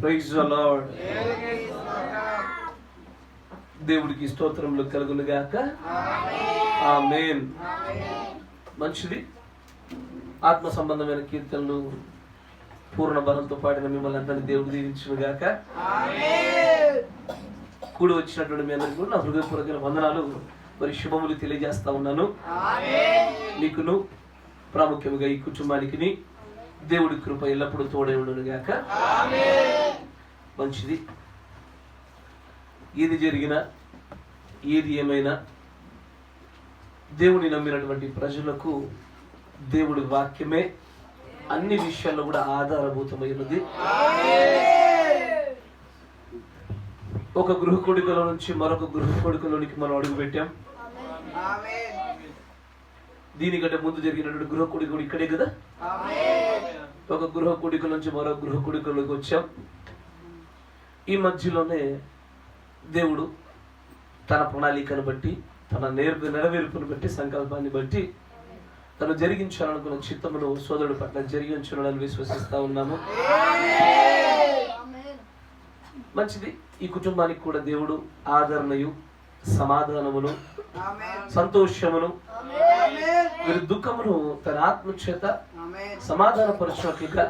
Praise the lord. దేవుడికి స్తోత్రములు కలుగును గాక. ఆమేన్. మంచిది. ఆత్మ సంబంధమైన కీర్తనలు పూర్ణ బలంతో పాడిన మిమ్మల్ని అందరినీ దేవుడు దీవించును గాక. కూడి వచ్చినటువంటి మీ అందరికీ కూడా నా హృదయపూర్వక వందనాలు మరి శుభములు తెలియజేస్తా ఉన్నాను. మీకును ప్రాముఖ్యంగా ఈ కుటుంబానికి దేవుడి కృప ఎల్లప్పుడూ తోడే ఉండును గాక. మంచిది. ఏది జరిగినా ఏది ఏమైనా దేవుని నమ్మినటువంటి ప్రజలకు దేవుడి వాక్యమే అన్ని విషయాల్లో కూడా ఆధారభూతమైనది. ఒక గృహ కొడుకుల నుంచి మరొక గృహ కొడుకులోనికి మనం అడుగు పెట్టాం. దీనికంటే ముందు జరిగినటువంటి గృహ కొడుకులు ఇక్కడే కదా. ఒక గృహ కొడుకుల నుంచి మరొక గృహ కొడుకులోకి వచ్చాం. ఈ మధ్యలోనే దేవుడు తన ప్రణాళికను బట్టి, తన నెరవేర్పును బట్టి, సంకల్పాన్ని బట్టి తను జరిగించాలనుకున్న చిత్తమును సోదరుడు పట్ల జరిగించాలని విశ్వసిస్తా ఉన్నాము. మంచిది. ఈ కుటుంబానికి కూడా దేవుడు ఆదరణయు, సమాధానమును, సంతోషమును, వీరి దుఃఖమును తన ఆత్మ చేత సమాధాన పరచునట్లుగా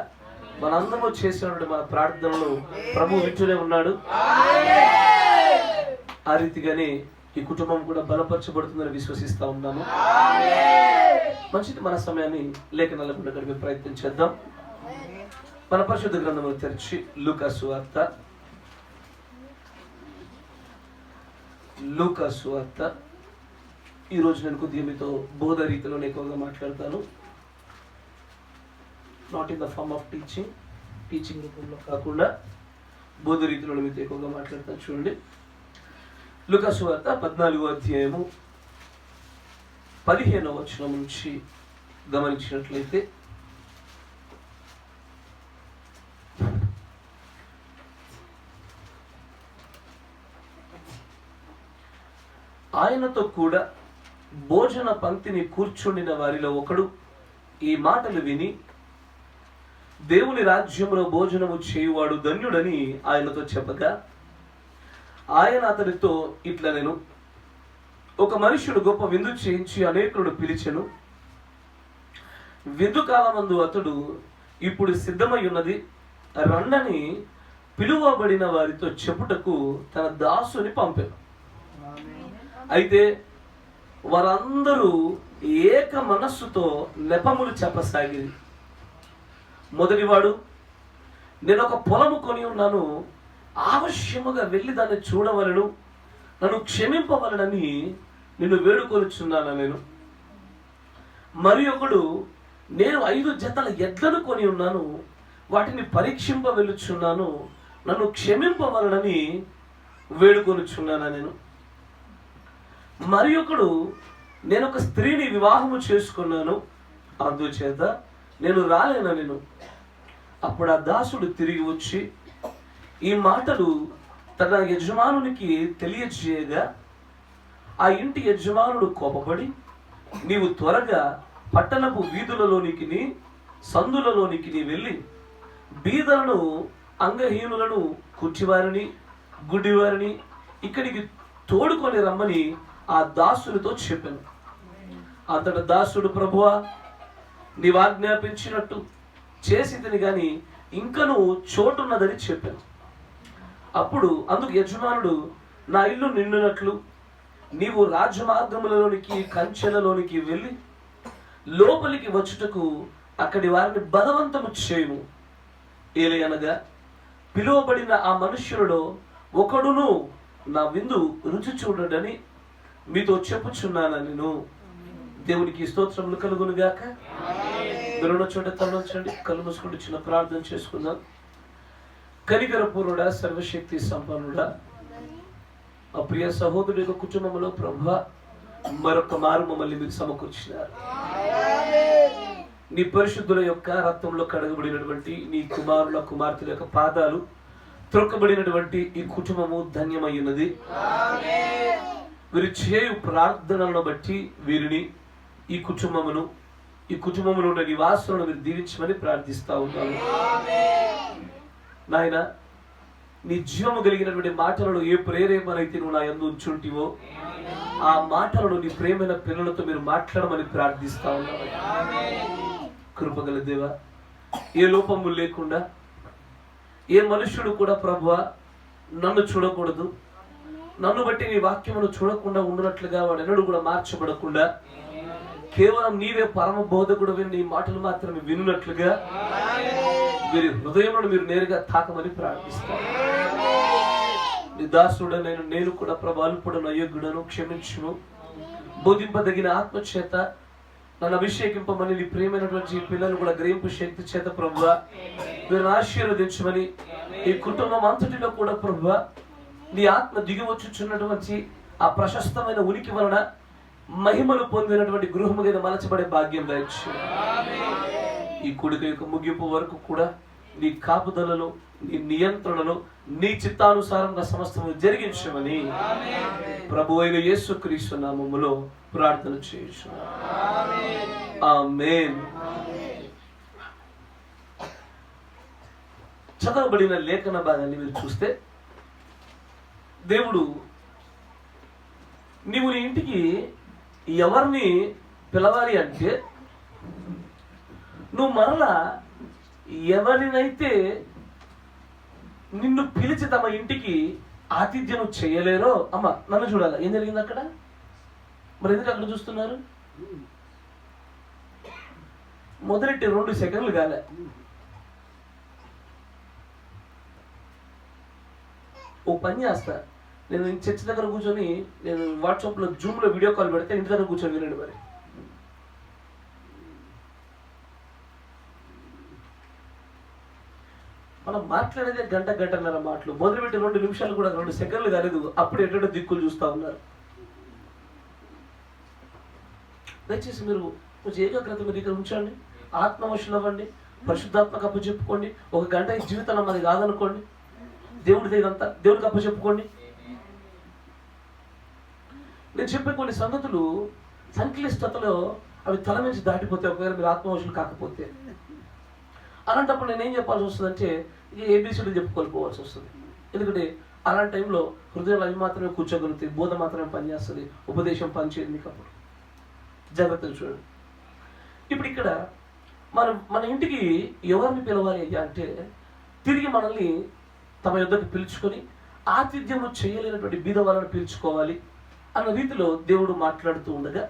మనందరూ చేసినటువంటి మన ప్రార్థనలు ప్రభు వింటూనే ఉన్నాడు. ఆ రీతిగానే ఈ కుటుంబం కూడా బలపరచబడుతుందని విశ్వసిస్తా ఉన్నాము. మంచిది. మన సమయాన్ని లేఖనాలకు గడిపే ప్రయత్నం చేద్దాం. మన పరిశుద్ధ గ్రంథమును తెరిచి లూకా సువార్త ఈరోజు నేను కొద్దిగా మీతో బోధ రీతిలోనే ఎక్కువగా మాట్లాడతాను. Not in the form of teaching రూపంలో కాకుండా బోధ రీతిలో మీతో ఎక్కువగా మాట్లాడతాను. చూడండి, లూకా సువార్త 14వ అధ్యాయము 15వ వచనం నుంచి గమనించినట్లయితే, ఆయనతో కూడా భోజన పంక్తిని కూర్చుండిన వారిలో ఒకడు ఈ మాటలు విని, దేవుని రాజ్యములో భోజనము చేయువాడు ధన్యుడని ఆయనతో చెప్పగా, ఆయన అతనితో ఇట్లా నేను ఒక మనుష్యుడు గొప్ప విందు చేయించి అనేకులను పిలిచెను. విందు కాలమందు అతడు ఇప్పుడు సిద్ధమై ఉన్నది, రండని పిలువబడిన వారితో చెప్పుటకు తన దాసుని పంపెను. అయితే వారందరూ ఏక మనస్సుతో నెపములు చెప్పసాగిరి. మొదటివాడు, నేను ఒక పొలము కొని ఉన్నాను, ఆవశ్యముగా వెళ్ళి దాన్ని చూడవలను, నన్ను క్షమింపవలనని నిన్ను వేడుకొనుచున్నాను నేను. మరి ఒకడు, నేను 5 జతల ఎడ్లను కొని ఉన్నాను, వాటిని పరీక్షింప వెళ్ళుచున్నాను, నన్ను క్షమింపవలనని వేడుకొనుచున్నాను నేను. మరి ఒకడు, నేను ఒక స్త్రీని వివాహము చేసుకున్నాను, అందుచేత నేను రాలేనను. అప్పుడు ఆ దాసుడు తిరిగి వచ్చి ఈ మాటలు తన యజమానునికి తెలియజేయగా, ఆ ఇంటి యజమానుడు కోపపడి, నీవు త్వరగా పట్టణపు వీధులలోనికి సందులలోనికి వెళ్ళి బీదలను, అంగహీనులను, కుర్చివారిని, గుడ్డివారిని ఇక్కడికి తోడుకొని రమ్మని ఆ దాసునితో చెప్పాను. అంతట దాసుడు, ప్రభువా, నీవు ఆజ్ఞాపించినట్టు చేసి తిని గాని ఇంకను చోటున్నదని చెప్పాను. అప్పుడు అందుకు యజమానుడు, నా ఇల్లు నిండునట్లు నీవు రాజమార్గములలోనికి, కంచెలలోనికి వెళ్ళి లోపలికి వచ్చుటకు అక్కడి వారిని బలవంతము చేయుము. ఏలయనగా పిలువబడిన ఆ మనుష్యులలో ఒకడును నా విందు రుచి చూడడని మీతో చెప్పుచున్నాను నేను. దేవునికి స్తోత్రములు కలుగును గాక. మీరున్న చోట తలవంచండి, కళ్ళు మూసుకుంటూ చిన్న ప్రార్థన చేసుకుందాం. కనికరపూర్ణుడా, సర్వశక్తి సంపన్నుడా, మా ప్రియ సహోదరుడి యొక్క కుటుంబంలో ప్రభువా మరొక మారు మమ్మల్ని మీరు సమకూర్చినారు. నీ పరిశుద్ధుల యొక్క రక్తంలో కడగబడినటువంటి నీ కుమారుల కుమార్తెల యొక్క పాదాలు త్రొక్కబడినటువంటి ఈ కుటుంబము ధన్యమైనది. వీరు చేయు ప్రార్థనలను బట్టి వీరిని, ఈ కుటుంబములో ఉన్న నివాసులను మీరు దీవించమని ప్రార్థిస్తా ఉన్నాను. నాయన, నీ జీవము కలిగినటువంటి మాటలను ఏ ప్రేరేపణైతే నువ్వు నా యందు ఉంచుంటివో ఆ మాటలను నీ ప్రేమైన పిల్లలతో మీరు మాట్లాడమని ప్రార్థిస్తా ఉన్నాను. కృపగల దేవా, ఏ లోపము లేకుండా ఏ మనుష్యుడు కూడా ప్రభువా నన్ను చూడకూడదు, నన్ను బట్టి నీ వాక్యమును చూడకుండా ఉండునట్లుగా వాడు ఎన్నడూ కూడా మార్చబడకుండా కేవలం నీవే పరమ బోధకుడు నీ మాటలు మాత్రమే వినున్నట్లుగా వీరి హృదయంలో మీరు నేరుగా తాకమని ప్రార్థిస్తాను. నీ దాసుడనైన నేను కూడా ప్రభు అల్పుడను అయోగ్యుడను, క్షమించును. బోధింపదగిన ఆత్మచేత నన్ను అభిషేకింపమని నీ ప్రియమైనటువంటి పిల్లలు కూడా గ్రహింపు శక్తి చేత ప్రభువా మీరు ఆశీర్వదించమని, ఈ కుటుంబం అంతటిలో కూడా ప్రభువా నీ ఆత్మ దిగివచ్చుచున్నటువంటి ఆ ప్రశస్తమైన ఉనికి వలన మహిమను పొందినటువంటి గృహము మీద మలచబడే భాగ్యం దయచు. ఈ కొడుకు యొక్క ముగింపు వరకు కూడా నీ కాపుదలలో, నీ నియంత్రణలో, నీ చిత్తానుసారంగా సమస్తము జరిగించమని ప్రభు అయిన యేసుక్రీస్తు నామములో ప్రార్థన చేయొచ్చు. ఆమేన్. చదవబడిన లేఖన భాగాన్ని మీరు చూస్తే దేవుడు నీవు నీ ఇంటికి ఎవరిని పిలవాలి అంటే నువ్వు మరలా ఎవరినైతే నిన్ను పిలిచి తమ ఇంటికి ఆతిథ్యం చేయలేరో, అమ్మ నన్ను చూడాలి, ఏం జరిగింది అక్కడ? మరి ఎందుకు అక్కడ చూస్తున్నారు? మొదలెట్టి 2 సెకండ్లు కాలే. ఓ పని చేస్తా, నేను చర్చ్ దగ్గర కూర్చొని నేను వాట్సాప్లో జూమ్లో వీడియో కాల్ పెడితే ఇంటి దగ్గర కూర్చొని వినండి. మరి మనం మాట్లాడేదే గంటన్నర మాటలు, మొదలుపెట్టి 2 నిమిషాలు కూడా 2 సెకండ్లు కాలేదు, అప్పుడు ఎన్నడో దిక్కులు చూస్తూ ఉన్నారు. దయచేసి మీరు కొంచెం ఏకాగ్రత మీరు ఇక్కడ ఉంచండి, ఆత్మవశులు అవ్వండి, పరిశుద్ధాత్మక అప్పు చెప్పుకోండి. 1 గంట ఈ జీవితం మనది కాదనుకోండి, దేవుడిది ఇదంతా, దేవుడికి అప్పు చెప్పుకోండి. నేను చెప్పే కొన్ని సంగతులు సంక్లిష్టతలో అవి తల నుంచి దాటిపోతే, ఒకవేళ మీరు ఆత్మవశులు కాకపోతే, అలాంటప్పుడు నేనేం చెప్పాల్సి వస్తుందంటే ఏబీసీలు చెప్పుకోకపోవాల్సి వస్తుంది. ఎందుకంటే అలాంటి టైంలో హృదయాలు అవి మాత్రమే కూర్చోగలుగుతాయి, బోధ మాత్రమే పనిచేస్తుంది, ఉపదేశం పనిచేయదు. మీకు అప్పుడు జాగ్రత్తగా చూడండి. ఇప్పుడు ఇక్కడ మన ఇంటికి ఎవరిని పిలవాలి అయ్యా అంటే, తిరిగి మనల్ని తమ యొద్దకు పిలుచుకొని ఆతిథ్యము చేయలేనటువంటి బీద వాళ్ళని పిలుచుకోవాలి అన్న రీతిలో దేవుడు మాట్లాడుతూ ఉండగా,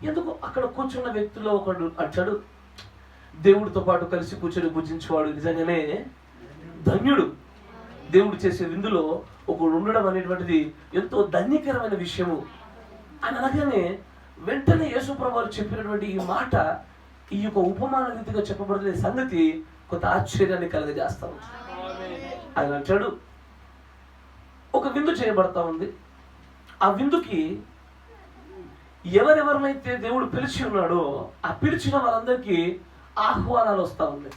ఎందుకు అక్కడ కూర్చున్న వ్యక్తిలో ఒకడు అంటాడు, దేవుడితో పాటు కలిసి కూర్చొని భుజించేవాడు నిజంగానే ధన్యుడు. దేవుడు చేసే విందులో ఒకడు ఉండడం అనేటువంటిది ఎంతో ధన్యకరమైన విషయము అని అనగానే వెంటనే యేసుప్రభువు వారు చెప్పినటువంటి ఈ మాట ఈ యొక్క ఉపమాన రీతిగా చెప్పబడుతున్న సంగతి కొంత ఆశ్చర్యాన్ని కలగజేస్తా ఉంది. ఆయన అంటాడు, ఒక విందు చేయబడతా ఉంది, ఆ విందుకి ఎవరెవరినైతే దేవుడు పిలిచి ఉన్నాడో ఆ పిలిచిన వాళ్ళందరికీ ఆహ్వానాలు వస్తూ ఉన్నాయి.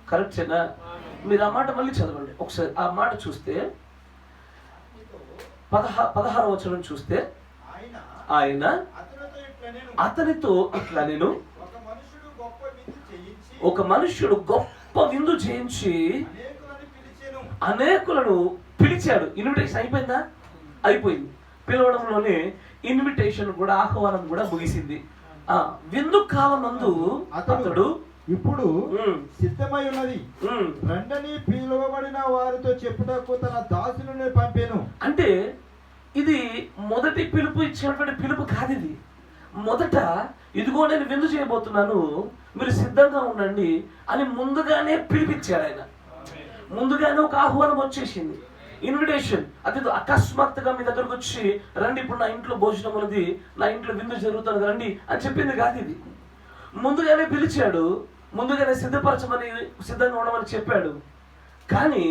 కరెక్టేనా? మీరు ఆ మాట మళ్ళీ చదవండి ఒకసారి. ఆ మాట చూస్తే 16వ వచనం చూస్తే, ఆయన అతనితో ఇట్లా నేను ఒక మనుష్యుడు గొప్ప విందు చేయించి అనేకులను పిలిచాడు. ఇన్విటేషన్ అయిపోయిందా? అయిపోయింది. పిలవడంలోనే ఇన్విటేషన్ కూడా, ఆహ్వానం కూడా ముగిసింది. విందు కాలమందు అతడు ఇప్పుడు సిద్ధమై ఉన్నది, రండని పిలువబడిన వారితో చెప్పుటకు తన దాసులను పంపాను. అంటే ఇది మొదటి పిలుపు ఇచ్చినటువంటి పిలుపు కాదు. ఇది మొదట ఇదిగో నేను విందు చేయబోతున్నాను, మీరు సిద్ధంగా ఉండండి అని ముందుగానే పిలిపించాడు ఆయన. ముందుగానే ఒక ఆహ్వానం వచ్చేసింది, ఇన్విటేషన్. అది అకస్మాత్తుగా మీ దగ్గరకు వచ్చి రండి, ఇప్పుడు నా ఇంట్లో భోజనం ఉన్నది, నా ఇంట్లో విందు జరుగుతుంది రండి అని చెప్పింది కాదు. ఇది ముందుగానే పిలిచాడు, ముందుగానే సిద్ధపరచమని, సిద్ధంగా ఉండమని చెప్పాడు. కానీ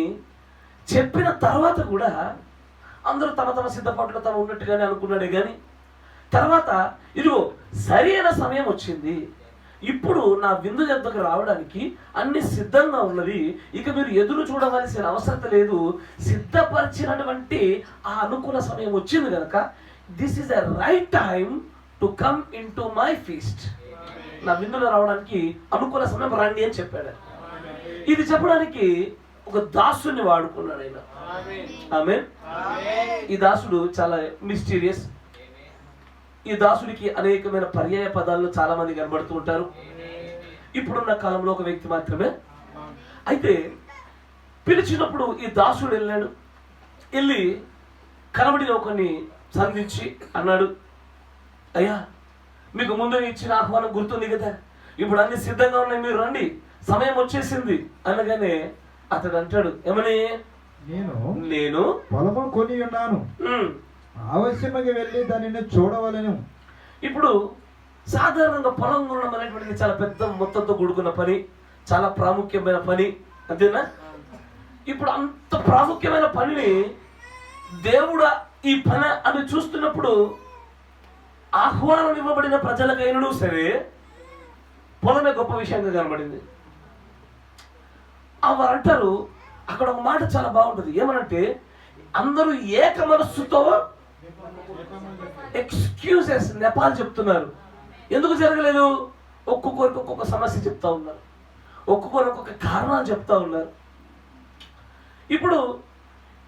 చెప్పిన తర్వాత కూడా అందరూ తమ సిద్ధపాటులో తమ ఉన్నట్టుగానే అనుకున్నాడే కానీ తర్వాత ఇదిగో సరైన సమయం వచ్చింది, ఇప్పుడు నా విందు చెంతకు రావడానికి అన్ని సిద్ధంగా ఉన్నది, ఇక మీరు ఎదురు చూడవలసిన అవసరం లేదు, సిద్ధపరిచినటువంటి ఆ అనుకూల సమయం వచ్చింది కనుక this is a right time to come in to my feast. నా విందులో రావడానికి అనుకూల సమయం రండి అని చెప్పాడు. ఇది చెప్పడానికి ఒక దాసుని వాడుకున్నాడు ఆయన. ఆమేన్. ఈ దాసుడు చాలా మిస్టీరియస్. ఈ దాసుడికి అనేకమైన పర్యాయ పదాలు చాలా మంది కనబడుతూ ఉంటారు. ఇప్పుడున్న కాలంలో ఒక వ్యక్తి మాత్రమే. అయితే పిలిచినప్పుడు ఈ దాసుడు వెళ్ళాడు. వెళ్ళి కనబడిన ఒకరిని సంధించి అన్నాడు, అయ్యా మీకు ముందు ఇచ్చిన ఆహ్వానం గుర్తుంది కదా, ఇప్పుడు అన్ని సిద్ధంగా ఉన్నాయి, మీరు రండి, సమయం వచ్చేసింది అనగానే అతడు అంటాడు, ఏమని, నేను పొలము కొని ఉన్నాను, అవశ్యముగా వెళ్ళి దానిని చూడవలెను. ఇప్పుడు సాధారణంగా పొలం కొనడం అనేటువంటిది చాలా పెద్ద మొత్తంతో కూడుకున్న పని, చాలా ప్రాముఖ్యమైన పని, అంతేనా? ఇప్పుడు అంత ప్రాముఖ్యమైన పనిని దేవుడు ఈ పని అని చూస్తున్నప్పుడు ఆహ్వానం ఇవ్వబడిన ప్రజలకైనను సరే పొలమే గొప్ప విషయంగా కనబడింది. వారు అంటారు, అక్కడ ఒక మాట చాలా బాగుంటుంది, ఏమనంటే అందరూ ఏక మనస్సుతో ఎక్స్క్యూజెస్ నెపాలు చెప్తున్నారు. ఎందుకు జరగలేదు? ఒక్కొక్కరికి ఒక్కొక్క సమస్య చెప్తా ఉన్నారు, ఒక్కొక్కరు ఒక్కొక్క కారణాలు చెప్తా ఉన్నారు. ఇప్పుడు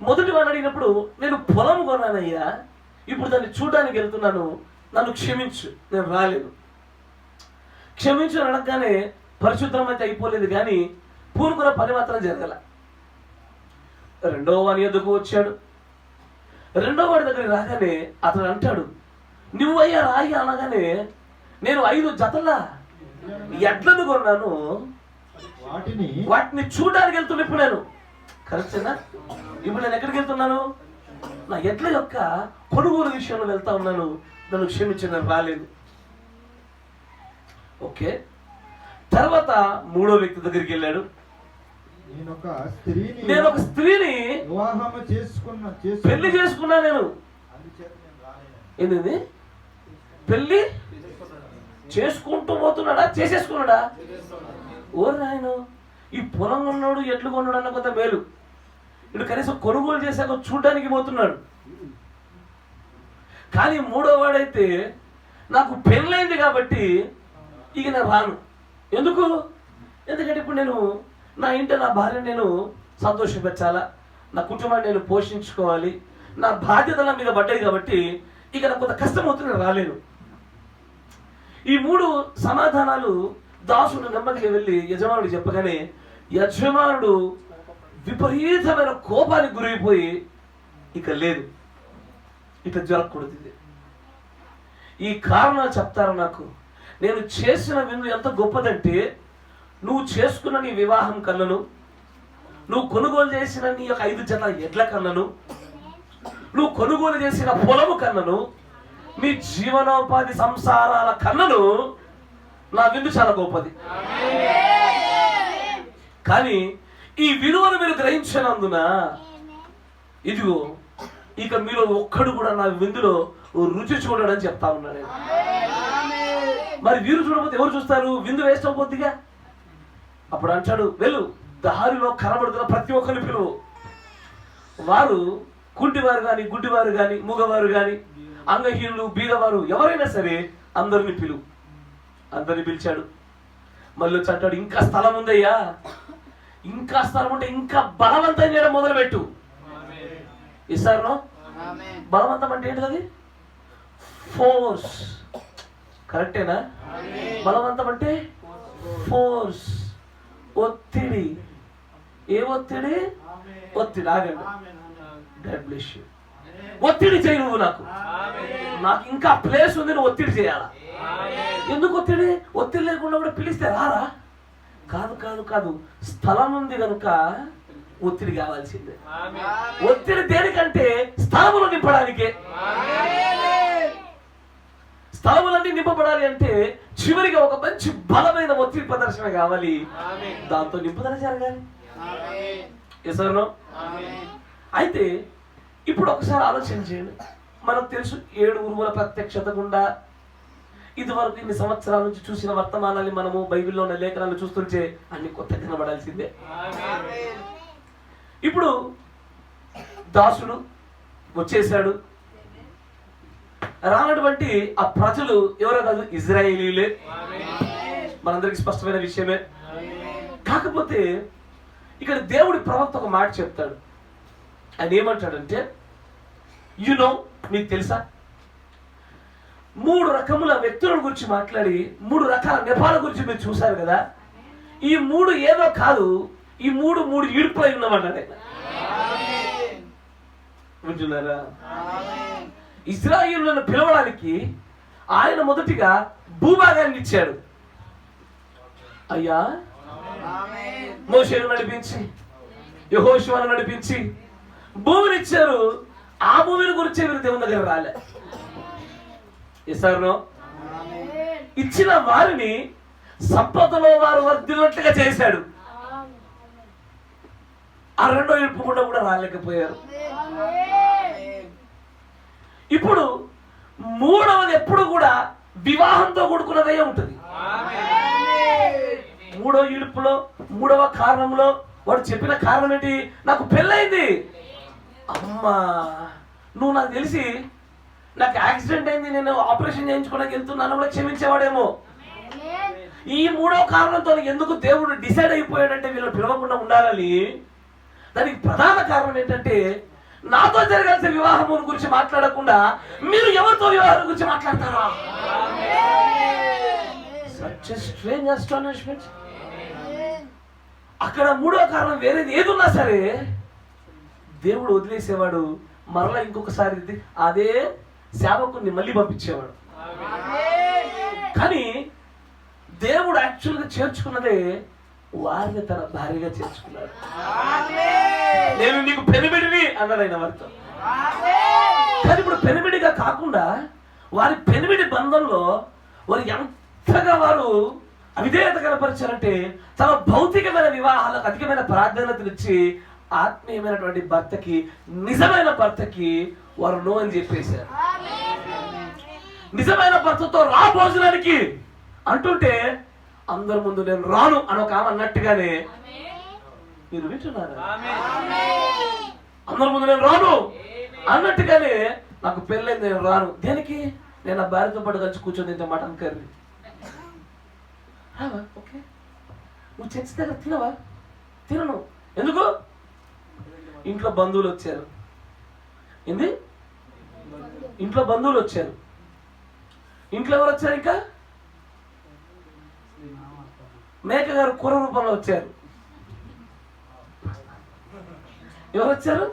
మొదటి వాడు అడిగినప్పుడు, నేను పొలం కొన్నానయ్యా, ఇప్పుడు దాన్ని చూడడానికి వెళ్తున్నాను, నన్ను క్షమించు, నేను రాలేదు. క్షమించు అని అనగానే పరిశుద్ధం అయితే అయిపోలేదు, కానీ పూనుకున్న పని మాత్రం జరగల. రెండో వాడి ఎదుగు వచ్చాడు. రెండో వాడి దగ్గరికి రాగానే అతను అంటాడు, నువ్వయ్యా రాయి అనగానే, నేను 5 జతల ఎడ్లను కొన్నాను, వాటిని చూడడానికి వెళ్తున్నా. ఇప్పుడు నేను కరెక్టేనా? ఇప్పుడు నేను ఎక్కడికి వెళ్తున్నాను? నా ఎడ్ల యొక్క కొనుగోలు విషయంలో వెళ్తా ఉన్నాను, నన్ను క్షమించి, నేను రాలేదు. ఓకే. తర్వాత మూడో వ్యక్తి దగ్గరికి వెళ్ళాడు. నేను ఒక స్త్రీని పెళ్లి చేసుకున్నా, నేను ఏంది పెళ్లి చేసుకుంటూ పోతున్నాడా, చేసేసుకున్నాడా? ఓరు నాయన, ఈ పొలం కొన్నాడు, ఎట్లు కొన్నాడు అన్న కొంత మేలు, ఇటు కనీసం కొనుగోలు చేశాక చూడడానికి పోతున్నాడు. కానీ మూడో వాడైతే, నాకు పెళ్ళైంది కాబట్టి ఇక నేను రాను. ఎందుకు? ఎందుకంటే ఇప్పుడు నేను నా ఇంట నా భార్యను నేను సంతోషపెట్టాలా, నా కుటుంబాన్ని నేను పోషించుకోవాలి, నా బాధ్యతల మీద పడ్డాయి కాబట్టి ఇక నాకు కొంత కష్టం అవుతుంది, నేను రాలేను. ఈ 3 సమాధానాలు దాసుడు నెమ్మదిగా వెళ్ళి యజమానుడు చెప్పగానే యజమానుడు విపరీతమైన కోపానికి గురైపోయి, ఇక లేదు, ఇక జరగకూడదు, ఈ కారణాలు చెప్తారు నాకు. నేను చేసిన విందు ఎంత గొప్పదంటే, నువ్వు చేసుకున్న నీ వివాహం కన్నను, నువ్వు కొనుగోలు చేసిన నీ యొక్క 5 జతల ఎడ్ల కన్నను, నువ్వు కొనుగోలు చేసిన పొలము కన్నను, మీ జీవనోపాధి సంసారాల కన్నను, నా విందు చాలా గొప్పది. కానీ ఈ విలువను మీరు గ్రహించినందున ఇదిగో ఇక మీలో ఒక్కడు కూడా నా విందులో రుచి చూడడని చెప్తా ఉన్నాడు. మరి వీరు చూడకపోతే ఎవరు చూస్తారు? విందు వేస్ట్ అయిపోద్దిగా. అప్పుడు అంటాడు, వెళ్ళు, దారిలో కనబడుతున్న ప్రతి ఒక్కరిని పిలువు. వారు కుంటివారు కానీ, గుడ్డివారు కానీ, మూగవారు కానీ, అంగహీనులు, బీదవారు, ఎవరైనా సరే అందరిని పిలువు. అందరిని పిలిచాడు. మళ్ళీ వచ్చి అంటాడు, ఇంకా స్థలం ఉందయ్యా, ఇంకా స్థలం ఉంటే ఇంకా బలవంతం చేయడం మొదలుపెట్టు. ఇస్తారో? బలవంతం అంటే ఏంటిది? అది ఫోర్స్. కరెక్టేనా? బలవంతం అంటే ఫోర్స్, ఒత్తిడి. ఏ ఒత్తిడి? ఒత్తిడి. ఆగండి, గాడ్ బ్లెస్ యు. ఒత్తిడి చేయి నువ్వు. నాకు ఇంకా ప్లేస్ ఉంది, నువ్వు ఒత్తిడి చేయాలా? ఎందుకు ఒత్తిడి? ఒత్తిడి లేకుండా కూడా పిలిస్తే రారా? కాదు కాదు కాదు, స్థలం ఉంది కనుక ఒత్తిడి కావాల్సిందే. ఒత్తిడి దేనికంటే స్థలములు నింపడానికే. స్థలములన్నీ నింపబడాలి అంటే చివరిగా ఒక మంచి బలమైన ఒత్తిడి ప్రదర్శన కావాలి, దాంతో నింపుదల జరగాలి. అయితే ఇప్పుడు ఒకసారి ఆలోచన చేయండి. మనకు తెలుసు 7 ఉరుముల ప్రత్యక్షత గుండా ఇదివరకు ఇన్ని సంవత్సరాల నుంచి చూసిన వర్తమానాన్ని మనము బైబిల్లో ఉన్న లేఖనాలు చూస్తుంటే అన్ని కొత్త కనబడాల్సిందే. ఇప్పుడు దాసుడు వచ్చేసాడు. రానటువంటి ఆ ప్రజలు ఎవరో కాదు, ఇజ్రాయేలీలే. మనందరికి స్పష్టమైన విషయమే. కాకపోతే ఇక్కడ దేవుడి ప్రవక్త ఒక మాట చెప్తాడు. ఆయన ఏమంటాడంటే, మీకు తెలుసా, 3 రకముల వ్యక్తుల గురించి మాట్లాడి 3 రకాల నెపాల గురించి మీరు చూశారు కదా. ఈ 3 ఏదో కాదు, ఈ 3 ఈడుపులై ఉన్నవన్నాడు ఆయన. వింటున్నారా? ఇశ్రాయేలులను పిలవడానికి ఆయన మొదటిగా భూభాగాన్ని ఇచ్చాడు. అయ్యా, మోషేను నడిపించి యెహోషువను నడిపించి భూమిని ఇచ్చారు. ఆ భూమిని గురించి మీరు దేవుని దగ్గర రాలే. ఇస్తారో ఇచ్చిన వారిని సంపదలో వారు వర్ధిల్లినట్లుగా చేశాడు. ఆ రెండో ఇడుపు కూడా రాలేకపోయారు. ఇప్పుడు 3వది ఎప్పుడు కూడా వివాహంతో కూడుకున్నదే ఉంటుంది. 3వ ఇడుపులో 3వ కారణంలో వాడు చెప్పిన కారణం ఏంటి? నాకు పెళ్ళైంది. అమ్మా, నువ్వు నాకు తెలిసి నాకు యాక్సిడెంట్ అయింది, నేను ఆపరేషన్ చేయించుకోవడానికి వెళ్తున్నాను కూడా క్షమించేవాడేమో. ఈ 3వ కారణంతో ఎందుకు దేవుడు డిసైడ్ అయిపోయాడంటే వీళ్ళని పిలవకుండా ఉండాలని? దానికి ప్రధాన కారణం ఏంటంటే, నాతో జరగాల్సిన వివాహం గురించి మాట్లాడకుండా మీరు ఎవరితో వివాహం గురించి మాట్లాడతారా? Such a strange astonishment. అక్కడ 3వ కారణం వేరేది ఏదున్నా సరే దేవుడు వదిలేసేవాడు. మరలా ఇంకొకసారి అదే సేవకుని మళ్ళీ పంపించేవాడు. కానీ దేవుడు యాక్చువల్గా చేర్చుకున్నదే వారిని తన భార్యగా చేర్చుకున్నాడు. నేను నీకు పెనిమిడిని అన్నాడు ఆయన వారితో. కానీ ఇప్పుడు పెనిమిడిగా కాకుండా వారి పెనిమిడి బంధంలో వారు ఎంతగా వారు అవిధేయత కనపరిచారంటే, తమ భౌతికమైన వివాహాలకు అధికమైన ప్రాధాన్యతనిచ్చి ఆత్మీయమైనటువంటి భర్తకి, నిజమైన భర్తకి వారు నో అని చెప్పేశారు. నిజమైన భర్తతో రా భోజనానికి అంటుంటే అందరి ముందు నేను రాను అని ఒక ఆమె అన్నట్టుగానే, మీరు వింటున్నారా? అందరి ముందు నేను రాను అన్నట్టుగానే నాకు పెళ్ళైంది, నేను రాను. దేనికి? నేను ఆ భార్యతో పాటు కలిసి కూర్చొని తింటే మటన్ కర్రీ. ఓకే, నువ్వు చర్చి దగ్గర తినవా? తినను. ఎందుకు? ఇంట్లో బంధువులు వచ్చారు. ఏంది? ఇంట్లో బంధువులు వచ్చారు. ఇంట్లో ఎవరు వచ్చారు? ఇంకా మేక గారు కూర రూపంలో వచ్చారు. ఎవరు వచ్చారు?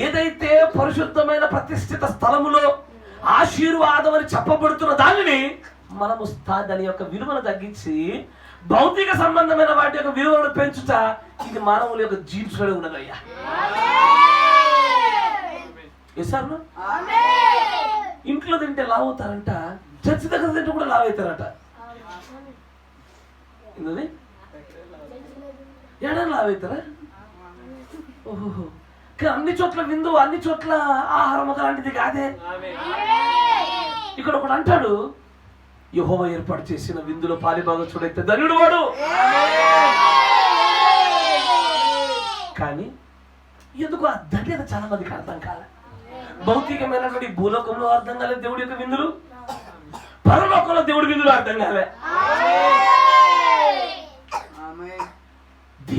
ఏదైతే పరిశుద్ధమైన ప్రతిష్ఠిత స్థలములో ఆశీర్వాదం అని చెప్పబడుతున్న దానిని మనము దాని యొక్క విలువను తగ్గించి భౌతిక సంబంధమైన వాటి యొక్క విలువను పెంచుట, ఇది మానవుల యొక్క జీన్స్ లో ఉన్నదయ్యా. ఇంట్లో తింటే లావ్ అవుతారంట, చర్చి దగ్గర తింటే కూడా లావ్ అవుతారట. ఏడాది లావ్ అవుతారా? ఓహో, అన్ని చోట్ల విందు, అన్ని చోట్ల ఆహారం అలాంటిది కాదే. ఇక్కడ ఒకడు అంటాడు, యెహోవా ఏర్పాటు చేసిన విందులో పాలిభాగస్తుడైతే ధన్యుడు వాడు. కానీ ఎందుకు ఆ ధన్యత చాలా మందికి అర్థం కాలే. భౌతికమైనటువంటి భూలోకంలో అర్థం కాలేదు దేవుడి యొక్క విందులు, పరలోకంలో దేవుడి విందులు అర్థం కాలే.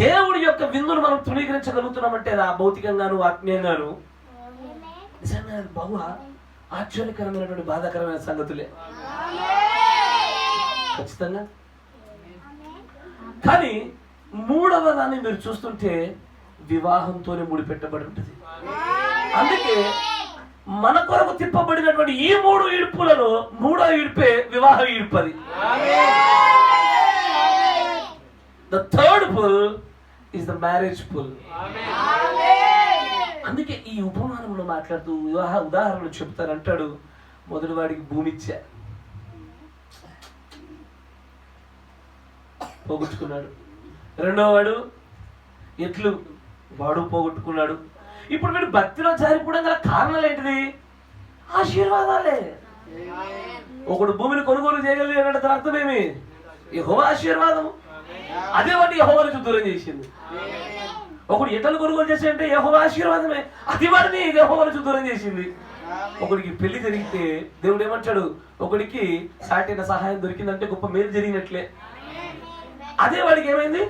దేవుడి యొక్క విందును మనం తృణీకరించగలుగుతున్నామంటే ఆ భౌతికంగాను ఆత్మీయంగాను నిజంగా బహు ఆశ్చర్యకరమైనటువంటి బాధాకరమైన సంగతులే ఖచ్చితంగా. కానీ 3వ దాన్ని మీరు చూస్తుంటే వివాహంతోనే ముడిపెట్టబడి ఉంటుంది. అందుకే మన కొరకు తిప్పబడినటువంటి ఈ 3 ఈడ్పులలో 3వ ఈడ్పే వివాహ ఈడ్పది. The third pull is the marriage pull. అందుకే ఈ ఉపమానంలో మాట్లాడుతూ వివాహ ఉదాహరణలు చెప్తారంటాడు. మొదటి వాడికి భూమి ఇచ్చా, పోగొట్టుకున్నాడు. రెండో వాడు ఎట్లు, వాడు పోగొట్టుకున్నాడు. ఇప్పుడు వీడు భక్తిలో జారిపోవడం గల కారణాలు ఏంటిది? ఆశీర్వాదాలే. ఒకడు భూమిని కొనుగోలు చేయగలిగాడంటే దాని అర్థమేమి? యెహోవా ఆశీర్వాదము. అదే వాడిని యెహోవా నుంచి దూరం చేసింది. ఒకడు ఎటలు కొనుగోలు చేసి అంటే యెహోవా ఆశీర్వాదమే, అది వాడిని యెహోవా నుంచి దూరం చేసింది. ఒకడికి పెళ్లి జరిగితే దేవుడు ఏమంటాడు? ఒకడికి సాటైన సహాయం దొరికిందంటే గొప్ప మేలు జరిగినట్లే. అదే వాడికి ఏమైంది?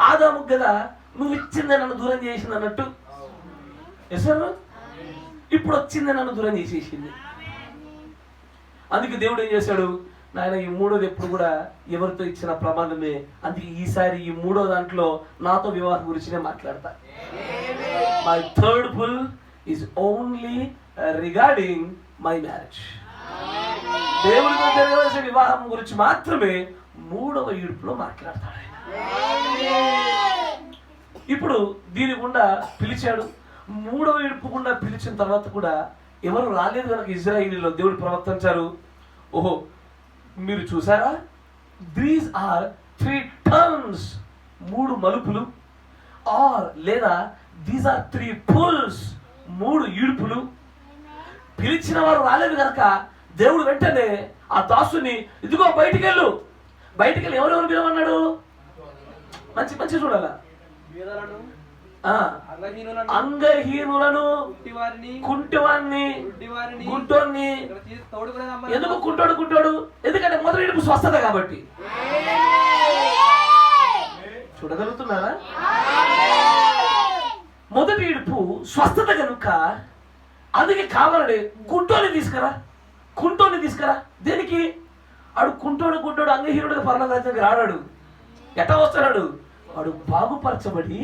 ఆదాము కదా నువ్వు ఇచ్చిందే నన్ను దూరం చేసింది అన్నట్టు. ఎసరు ఇప్పుడు వచ్చిందే నన్ను దూరం చేసేసింది. అందుకే దేవుడు ఏం చేశాడు? నాయన ఈ మూడోది ఎప్పుడు కూడా ఎవరితో ఇచ్చిన ప్రమాదమే. అందుకే ఈసారి ఈ మూడో దాంట్లో నాతో వివాహం గురించినే మాట్లాడతా. My third pull is only regarding my marriage. దేవుడితో జరగవలసిన వివాహం గురించి మాత్రమే మూడవ ఈడుపులో మాట్లాడతాడు ఆయన. ఇప్పుడు దీని గుండా పిలిచాడు. మూడవ ఈడుపు గుండా పిలిచిన తర్వాత కూడా ఎవరు రాలేదు కనుక ఇజ్రాయిలీలో దేవుడు ప్రవర్తించారు. ఓహో మీరు చూసారా, దీస్ ఆర్ 3 టర్న్స్, 3 మలుపులు, ఆర్ లేదా దీస్ ఆర్ 3 పుల్స్, 3 ఈడుపులు. పిలిచిన వారు రాలేదు కనుక దేవుడు వెంటనే ఆ దాసుని ఇదిగో బయటికి వెళ్ళు. బయటికి వెళ్ళి ఎవరెవరు పిలవన్నాడు? మంచి మంచి చూడాలా. అంగహీనులను, కుంటివాన్ని, గుంటోన్ని. ఎందుకు కుంటోడు? ఎందుకంటే మొదటి ఈడుపు స్వస్థత కాబట్టి. చూడగలుగుతున్నారా? మొదటి ఈడుపు స్వస్థత కనుక అందుకే కావాలని కుంటోని తీసుకురా. దేనికి? ఆడు కుంటోడు అంగహీనుడిగా పరలోకానికి రాడాడు. ఎట్లా వస్తాడు? వాడు బాగుపరచబడి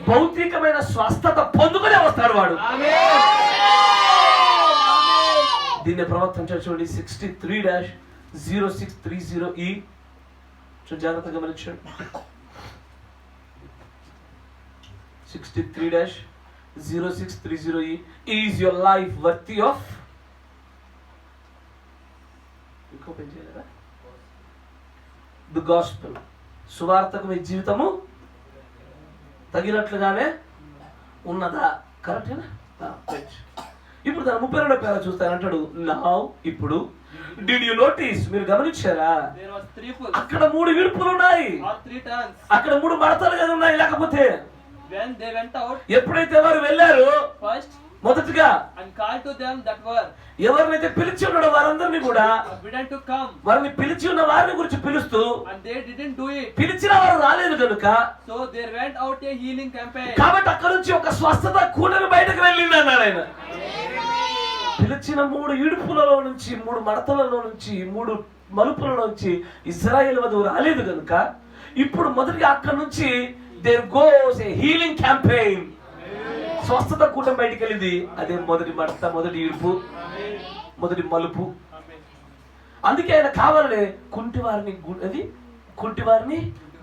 భౌతికమైన స్వస్థత పొందుకునే వస్తాడు వాడు. దీన్ని ప్రవర్తించారు చూడండి. 63-0630E. జాగ్రత్తగా గమనించండి. 63-0630E. Is your life worthy of? The gospel. సువార్తకు మీ జీవితము తగినట్లుగానే ఉన్నదా? కరెక్టేనా? ఇప్పుడు తన 32వ పేర చూస్తానంటాడు. నౌ ఇప్పుడు డిడ్ యు నోటీస్, మీరు గమనించారా? అక్కడ 3 విడుపులు ఉన్నాయి, అక్కడ 3 మడతలు కదా ఉన్నాయి. లేకపోతే ఎప్పుడైతే వారు వెళ్ళారు మొదటిగా ఎవరినైతే పిలిచి ఉన్నాడో వారందరినీ కూడా వారిని పిలిచి ఉన్న వారిని గురించి పిలుస్తూ పిలిచిన వారు రాలేదు కనుక కాబట్టి అక్కడ నుంచి ఒక స్వస్థత కూడని బయటకు వెళ్ళింది అన్నాడు ఆయన. పిలిచిన 3 ఇడుపులలో నుంచి, 3 మడతలలో నుంచి, 3 మలుపులలో నుంచి ఇజ్రాయేల్ వధువు రాలేదు కనుక ఇప్పుడు మొదటిగా అక్కడ నుంచి there goes a healing campaign. స్వస్థత కూటం బయటికి వెళ్ళింది. అదే మొదటి మడత, మొదటి ఇడుపు, మొదటి మలుపు. అందుకే ఆయన కావాలనే కుంటివారిని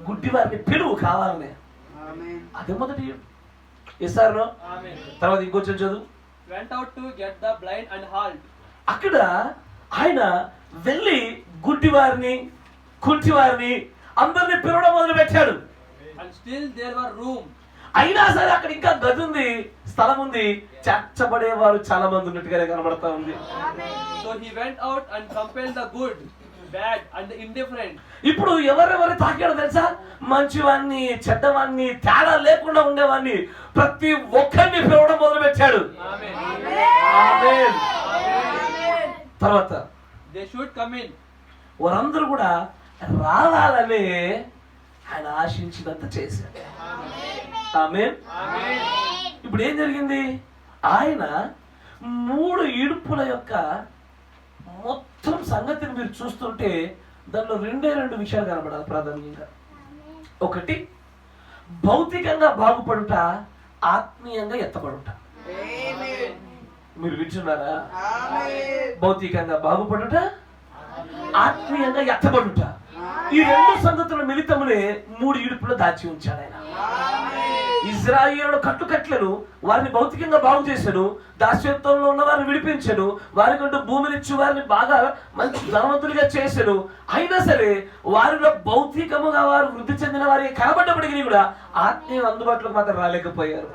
గుడ్డివారిని పిలువు కావాలనే. అదే మొదటి ఇస్తారు. తర్వాత ఇంకొంచెం చదువు. అక్కడ ఆయన వెళ్ళి గుడ్డివారిని, కుంటివారిని అందరినీ పిలవడం మొదలు పెట్టాడు. అయినా సరే అక్కడ ఇంకా గది ఉంది, స్థలం ఉంది, చచ్చబడేవారు చాలా మంది ఉన్నట్టుగానే కనబడతా ఉంది. ఇప్పుడు ఎవరెవరు తాకాడో తెలుసా? మంచివాన్ని, చెడ్డవాన్ని, తేడా లేకుండా ఉండేవాన్ని ప్రతి ఒక్కరిని పిలవడం మొదలు పెట్టాడు. తర్వాత వారందరూ కూడా రావాలని ఆయన ఆశించినంత చేశాడు. ఆమేన్. ఇప్పుడు ఏం జరిగింది? ఆయన 3 ఇడుపుల యొక్క మొత్తం సంగతిని మీరు చూస్తుంటే దానిలో 2 విషయాలు కనబడాలి ప్రాధాన్యంగా. ఒకటి భౌతికంగా బాగుపడుట, ఆత్మీయంగా ఎత్తబడుట. మీరు వింటున్నారా? భౌతికంగా బాగుపడుట, ఆత్మీయంగా ఎత్తబడుట. ఈ 2 సంగతుల మిళితమునే 3 ఇడుపులో దాచి ఉంచాడు ఆయన. ఇజ్రాయేలు కట్టుకట్లను వారిని భౌతికంగా బాగు చేశాను, దాస్యత్వంలో ఉన్న వారిని విడిపించాను, వారికంటూ భూమినిచ్చి వారిని బాగా మంచి ధనవంతులుగా చేశాను. అయినా సరే వారిలో భౌతికముగా వారు వృద్ధి చెందిన వారికి కనబడ్డప్పటికీ కూడా ఆత్మీయ అందుబాటులోకి మాత్రం రాలేకపోయారు.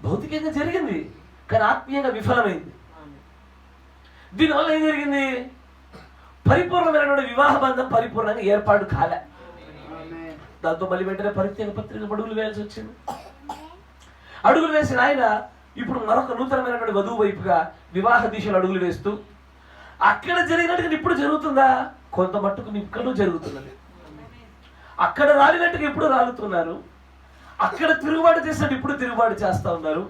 భౌతికంగా జరిగింది కానీ ఆత్మీయంగా విఫలమైంది. దీనివల్ల ఏం జరిగింది? పరిపూర్ణమైనటువంటి వివాహ బంధం పరిపూర్ణంగా ఏర్పాటు కాలే. దాంతో మళ్ళీ వెంటనే పరిత్యాగ పత్రిక అడుగులు వేయాల్సి వచ్చింది. అడుగులు వేసిన ఆయన ఇప్పుడు మరొక నూతనమైనటువంటి వధువు వైపుగా వివాహ దిశలు అడుగులు వేస్తూ అక్కడ జరిగినట్టుగా ఇప్పుడు జరుగుతుందా? కొంత మట్టుకు మీ ఇక్కడ జరుగుతున్నది. అక్కడ రాలినట్టుగా ఇప్పుడు రాలుతున్నారు, అక్కడ తిరుగుబాటు చేసినట్టు ఇప్పుడు తిరుగుబాటు చేస్తా ఉన్నారు.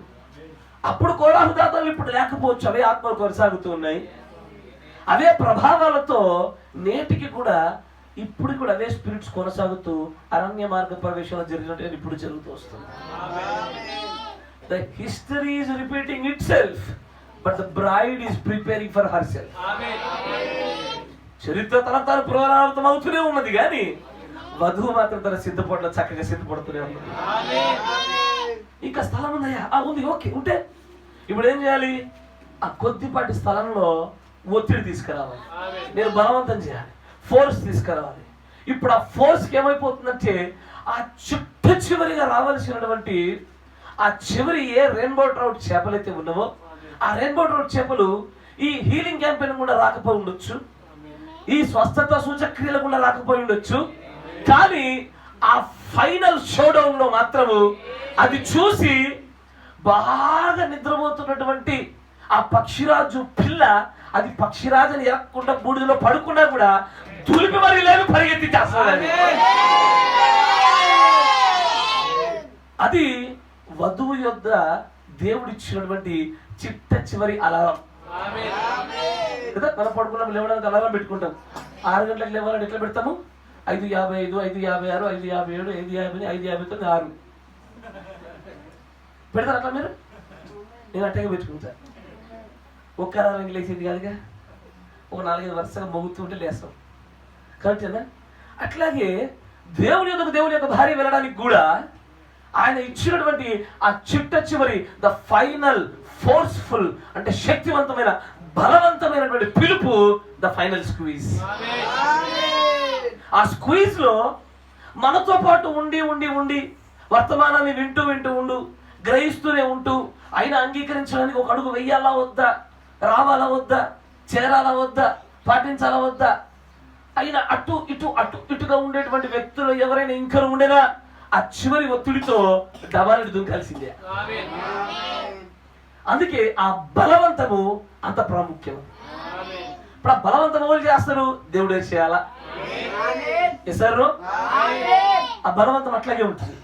అప్పుడు కోలాహుదాతలు ఇప్పుడు లేకపోవచ్చు, అవే ఆత్మలు కొనసాగుతూ ఉన్నాయి. అవే ప్రభావాలతో నేటికి కూడా ఇప్పుడు కూడా అవే స్పిరిట్స్ కొనసాగుతూ అరణ్య మార్గ ప్రవేశంలో జరిగినట్టు ఇప్పుడు జరుగుతూ వస్తుంది. The history is repeating itself, but the bride is preparing for herself. చరిత్ర తన పునరావృతం అవుతూనే ఉన్నది, కానీ వధువు మాత్రం తన సిద్ధపడలో చక్కగా సిద్ధపడుతూనే ఉన్నది. ఇంకా స్థలం ఉందయ్యా, ఉంది, ఓకే, ఉంటే ఇప్పుడు ఏం చేయాలి? ఆ కొద్దిపాటి స్థలంలో ఒత్తిడి తీసుకురావాలి, నేను బలవంతం చేయాలి, ఫోర్స్ తీసుకురావాలి. ఇప్పుడు ఆ ఫోర్స్కి ఏమైపోతుందంటే ఆ చివరిగా రావాల్సినటువంటి ఆ చివరి ఏ రెయిన్బో ట్రౌట్ చేపలైతే ఉన్నావో ఆ రెయిన్బో ట్రౌట్ చేపలు ఈ హీలింగ్ క్యాంపెయిన్ కూడా రాకపోయి ఉండొచ్చు, ఈ స్వస్థత సూచక్రియలు కూడా రాకపోయి ఉండొచ్చు, కానీ ఆ ఫైనల్ షోడౌన్ లో మాత్రము అది చూసి బాగా నిద్రపోతున్నటువంటి ఆ పక్షిరాజు పిల్ల అది పక్షిరాజుని ఎరగకుండా బూడిదలో పడుకున్నా కూడా తులిపి మరి లేదు పరిగెత్తి చేస్తుంది. అది వధువు యొద్ద దేవుడిచ్చినటువంటి చిట్ట చివరి అలారం కదా. మనం పడుకున్నాం, లేవడానికి అలారం పెట్టుకుంటాం. 6 గంటలకు లేవాలని ఎట్లా పెడతాము? 5:55, 5:56, 5:57, 5:58, 5:59, 6 పెడతారు అట్లా మీరు? నేను అట్టగా పెట్టుకుంటా. ఒక్క అలారం లేచేది కాదుగా, ఒక 4-5 వరుసగా మోగుతూ ఉంటే లేస్తాం, కరెక్టేనా? అట్లాగే దేవుని యొక్క భార్య వెళ్ళడానికి కూడా ఆయన ఇచ్చినటువంటి ఆ చిట్ట చివరి ద ఫైనల్ ఫోర్స్ఫుల్ అంటే శక్తివంతమైన బలవంతమైనటువంటి పిలుపు, ద ఫైనల్ స్క్వీజ్. ఆ స్క్వీజ్ లో మనతో పాటు ఉండి ఉండి ఉండి వర్తమానాన్ని వింటూ వింటూ ఉండు, గ్రహిస్తూనే ఉంటూ ఆయన అంగీకరించడానికి ఒక అడుగు వెయ్యాలా వద్దా, రావాలా వద్దా, చేరాలా వద్దా, పాటించాలా వద్దా, అయినా అటు ఇటుగా ఉండేటువంటి వ్యక్తులు ఎవరైనా ఇంకా ఉండేనా ఆ చివరి ఒత్తిడితో డబాలని దుంకాల్సిందే. అందుకే ఆ బలవంతము అంత ప్రాముఖ్యం. ఇప్పుడు ఆ బలవంతం ఎవరు చేస్తారు? దేవుడే చేయాలా? చేస్తారు. ఆ బలవంతం అట్లాగే ఉంటుంది.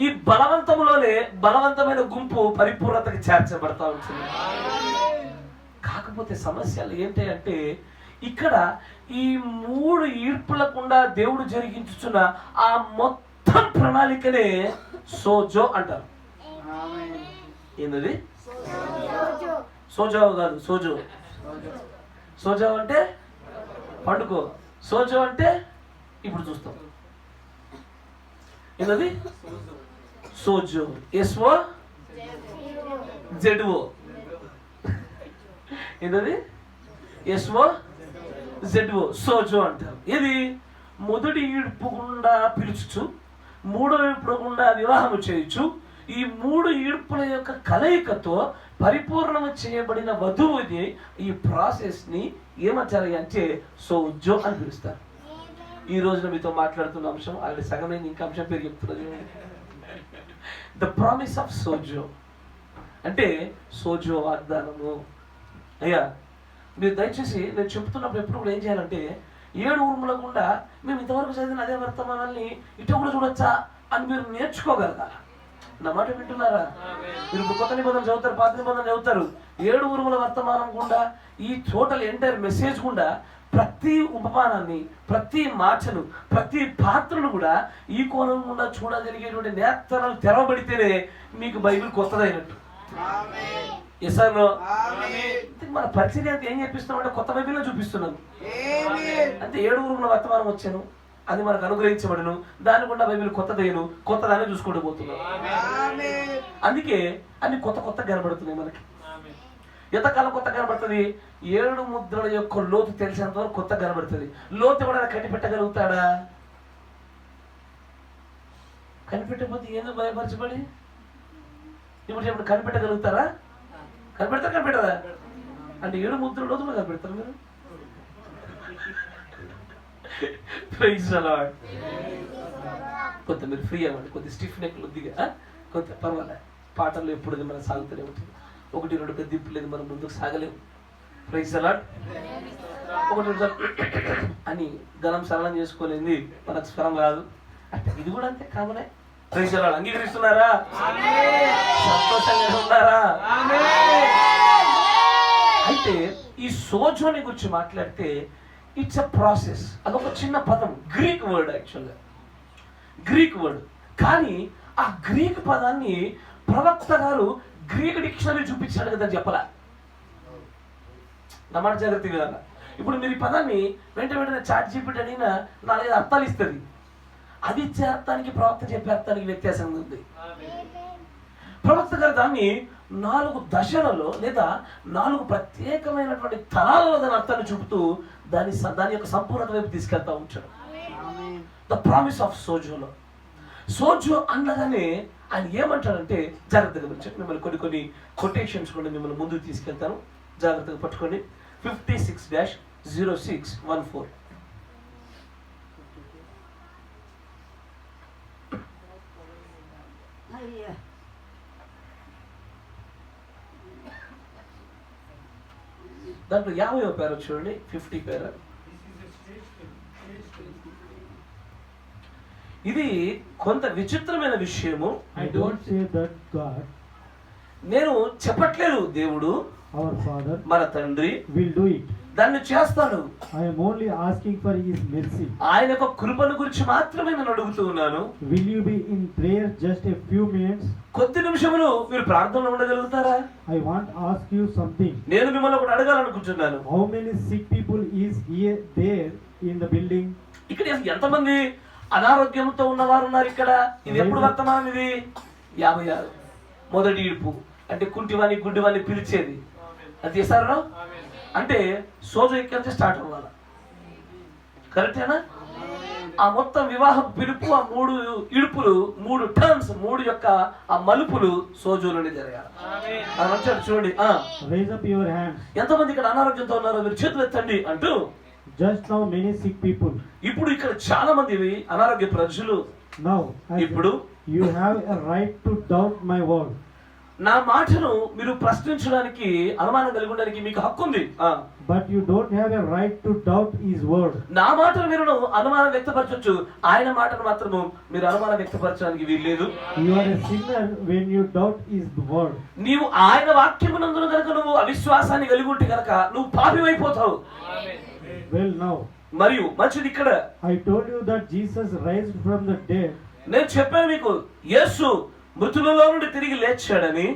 ఈ బలవంతములోనే బలవంతమైన గుంపు పరిపూర్ణతకి చేర్చబడతా ఉంటుంది. కాకపోతే సమస్యలు ఏంటి అంటే ఇక్కడ ఈ 3 ఈడ్పులకుండా దేవుడు జరిగించుచున్న ఆ మొత్తం ప్రణాళికనే సోజో అంటారు. ఏంటది? సోజో కాదు, సోజో. సోజో అంటే పండుకో, సోజో అంటే ఇప్పుడు చూస్తాం. ఏంటది? Sozo, S O Z O. ఏంటది? ఎస్ఓ జెడ్ఓ, సోజో అంటారు. ఇది మొదటి ఈడ్పు గుండా పిలుచుచు, 3వ ఈడ్పు గుండా వివాహము చేయొచ్చు. ఈ 3 ఈడ్పుల యొక్క కలయికతో పరిపూర్ణము చేయబడిన వధువుని ఈ ప్రాసెస్ ని ఏమంటారు అంటే సోజో అని పిలుస్తారు. ఈ రోజున మీతో మాట్లాడుతున్న అంశం ఆల్రెడీ సగమైన ఇంకా అంశం పేరు చెప్తున్నది. ద ప్రామిస్ ఆఫ్ సోజో అంటే సోజో వాగ్దానము. అయ్యా మీరు దయచేసి నేను చెప్తున్నప్పుడు ఎప్పుడు కూడా ఏం చేయాలంటే 7 ఊరుముల గుండా మేము ఇంతవరకు చదివిన అదే వర్తమానాన్ని ఇటు కూడా చూడొచ్చా అని మీరు నేర్చుకోగలగాలి. నా మాట వింటున్నారా? మీరు ఇప్పుడు కొత్త నిబంధన చదువుతారు, పాత నిబంధన చదువుతారు. 7 ఊరుముల వర్తమానం గుండా ఈ టోటల్ ఎంటైర్ మెసేజ్ గుండా ప్రతి ఉపమానాన్ని, ప్రతి మాటను, ప్రతి పాత్రను కూడా ఈ కోణం గుండా చూడగలిగేటువంటి నేత్రాలు తెరవబడితేనే మీకు బైబిల్ కొత్తదైనట్టు. మన పరిచయం అంతా ఏం చెప్పిస్తున్నాం అంటే కొత్త బైబిల్లో చూపిస్తున్నాను. అంటే 7 ఊరుముల వర్తమానం వచ్చాను, అది మనకు అనుగ్రహించబడను, దాని గుండా బైబిల్ కొత్తదయ్యను, కొత్తదాన్ని చూసుకుంటూ పోతున్నాం. అందుకే అన్ని కొత్త కనబడుతున్నాయి మనకి. ఎంతకాలం కొత్త కనబడుతుంది? 7 ముద్రల యొక్క లోతు తెలిసినంత వరకు కొత్త కనబడుతుంది. లోతు కూడా కనిపెట్టగలుగుతాడా? కనిపెట్టకపోతే ఎందుకు భయపరచబడి? ఇప్పుడు కనిపెట్టగలుగుతారా? కనిపెడతారా? అంటే 7 ముద్రల లోతులు కనిపెడతారు మీరు? కొంత మీరు ఫ్రీ అవ్వండి, కొద్ది స్టిఫ్ నెక్ కొద్దిగా, కొంత పర్వాలే. పాటల్లో ఎప్పుడు మనం సాగుతూనే ఉంటుంది. 1-2 దింపు లేదు, మనం ముందుకు సాగలేము. Praise the lord. ఒకటి అని గలం సరళం చేసుకోలేంది మనకు స్వరం కాదు అంటే ఇది కూడా అంతే కామనే. Praise lord. అంగీకరిస్తున్నారా? సంతోషంగా ఉన్నారా? అయితే ఈ సోజోని గురించి మాట్లాడితే ఇట్స్ అ ప్రాసెస్. అదొక చిన్న పదం, గ్రీక్ వర్డ్, యాక్చువల్గా గ్రీక్ వర్డ్. కానీ ఆ గ్రీక్ పదాన్ని ప్రవక్త గారు గ్రీక్ డిక్షనరీ చూపించాడు కదా చెప్పలా. నా మాట జాగ్రత్తగా వినాలా. ఇప్పుడు మీరు ఈ పదాన్ని వెంటనే చాట్ జీపీటీ అడిగినా 4-5 అర్థాలు ఇస్తుంది. అది ఇచ్చే అర్థానికి ప్రవక్త చెప్పే అర్థానికి వ్యత్యాసం ఉంది. ప్రవక్త గారు దాన్ని 4 దశలలో లేదా 4 ప్రత్యేకమైనటువంటి తరాలలో దాని అర్థాన్ని చూపుతూ దాని యొక్క సంపూర్ణత వైపు తీసుకెళ్తా ఉంటాడు. ద ప్రామిస్ ఆఫ్ సోజోలో. సోజో అనగానే ఆయన ఏమంటాడంటే, జాగ్రత్తగా చెప్పి మిమ్మల్ని కొన్ని కొటేషన్స్ కూడా మిమ్మల్ని ముందుకు తీసుకెళ్తాను, జాగ్రత్తగా పట్టుకోండి. 56-0614. దాంట్లో 50వ పేర చూడండి, 50 పేర. ఇది కొంత విచిత్రమైన విషయము. I don't say that God, నేను చెప్పట్లేదు దేవుడు, our Father, మన తండ్రి will do it. దాన్ని చేస్తాడు. I am only asking for His mercy. ఆయన యొక్క కృపను గురించి మాత్రమే నేను అడుగుతూ ఉన్నాను. Will you be in prayer just a few minutes? కొద్ది నిమిషములు మీరు ప్రార్థనలో ఉండగలుగుతారా? I want to ask you something. నేను మిమ్మల్ని ఒకటి అడగాలనుకుంటున్నాను. How many sick people is here there in the building? ఇక్కడ ఎంతమంది అనారోగ్యంతో ఉన్నవారు ఉన్నారు ఇక్కడ? ఇది ఎప్పుడు వర్తమానం? ఇది 56 మొదటి ఇడుపు, అంటే కుంటివాణి గుడ్డివాణి పిలిచేది. అది చేశారు అంటే సోజో ఇక్కడ నుంచి స్టార్ట్ అవ్వాలి. కరెక్టేనా? ఆ మొత్తం వివాహ పిలుపు, ఆ 3 ఇడుపులు, 3 టర్న్స్, 3 యొక్క ఆ మలుపులు సోజోలోనే జరగాలి. అంటాడు చూడండి. Raise up your hands. ఎంతమంది ఇక్కడ అనారోగ్యంతో ఉన్నారో మీరు చేతులు ఎత్తండి అంటూ. Just now many sick people. ఇప్పుడు ఇక్కడ చాలా మంది అనారోగ్య ప్రజలు. Now ఇప్పుడు you have a right to doubt my word. నా మాటను మీరు ప్రశ్నించడానికి, అనుమానం కలిగి ఉండడానికి మీకు హక్కు ఉంది. But you don't have a right to doubt His word. నా మాటను మీరు అనుమానం వ్యక్తపరచొచ్చు, ఆయన మాటను మాత్రము మీరు అనుమానం వ్యక్తపరచడానికి వీల్లేదు. You are a sinner when you doubt His word. నీవు ఆయన వాక్యమునందున కనుక నువ్వు అవిశ్వాసాన్ని కలిగి ఉంటే కనుక నువ్వు పాపివైపోతావు. Well, now మరియు మంచిది ఇక్కడ I told you that Jesus raised from the dead. నేను చెప్పాను మీకు, యేసు మృతులలో నుండి తిరిగి లేచాడని.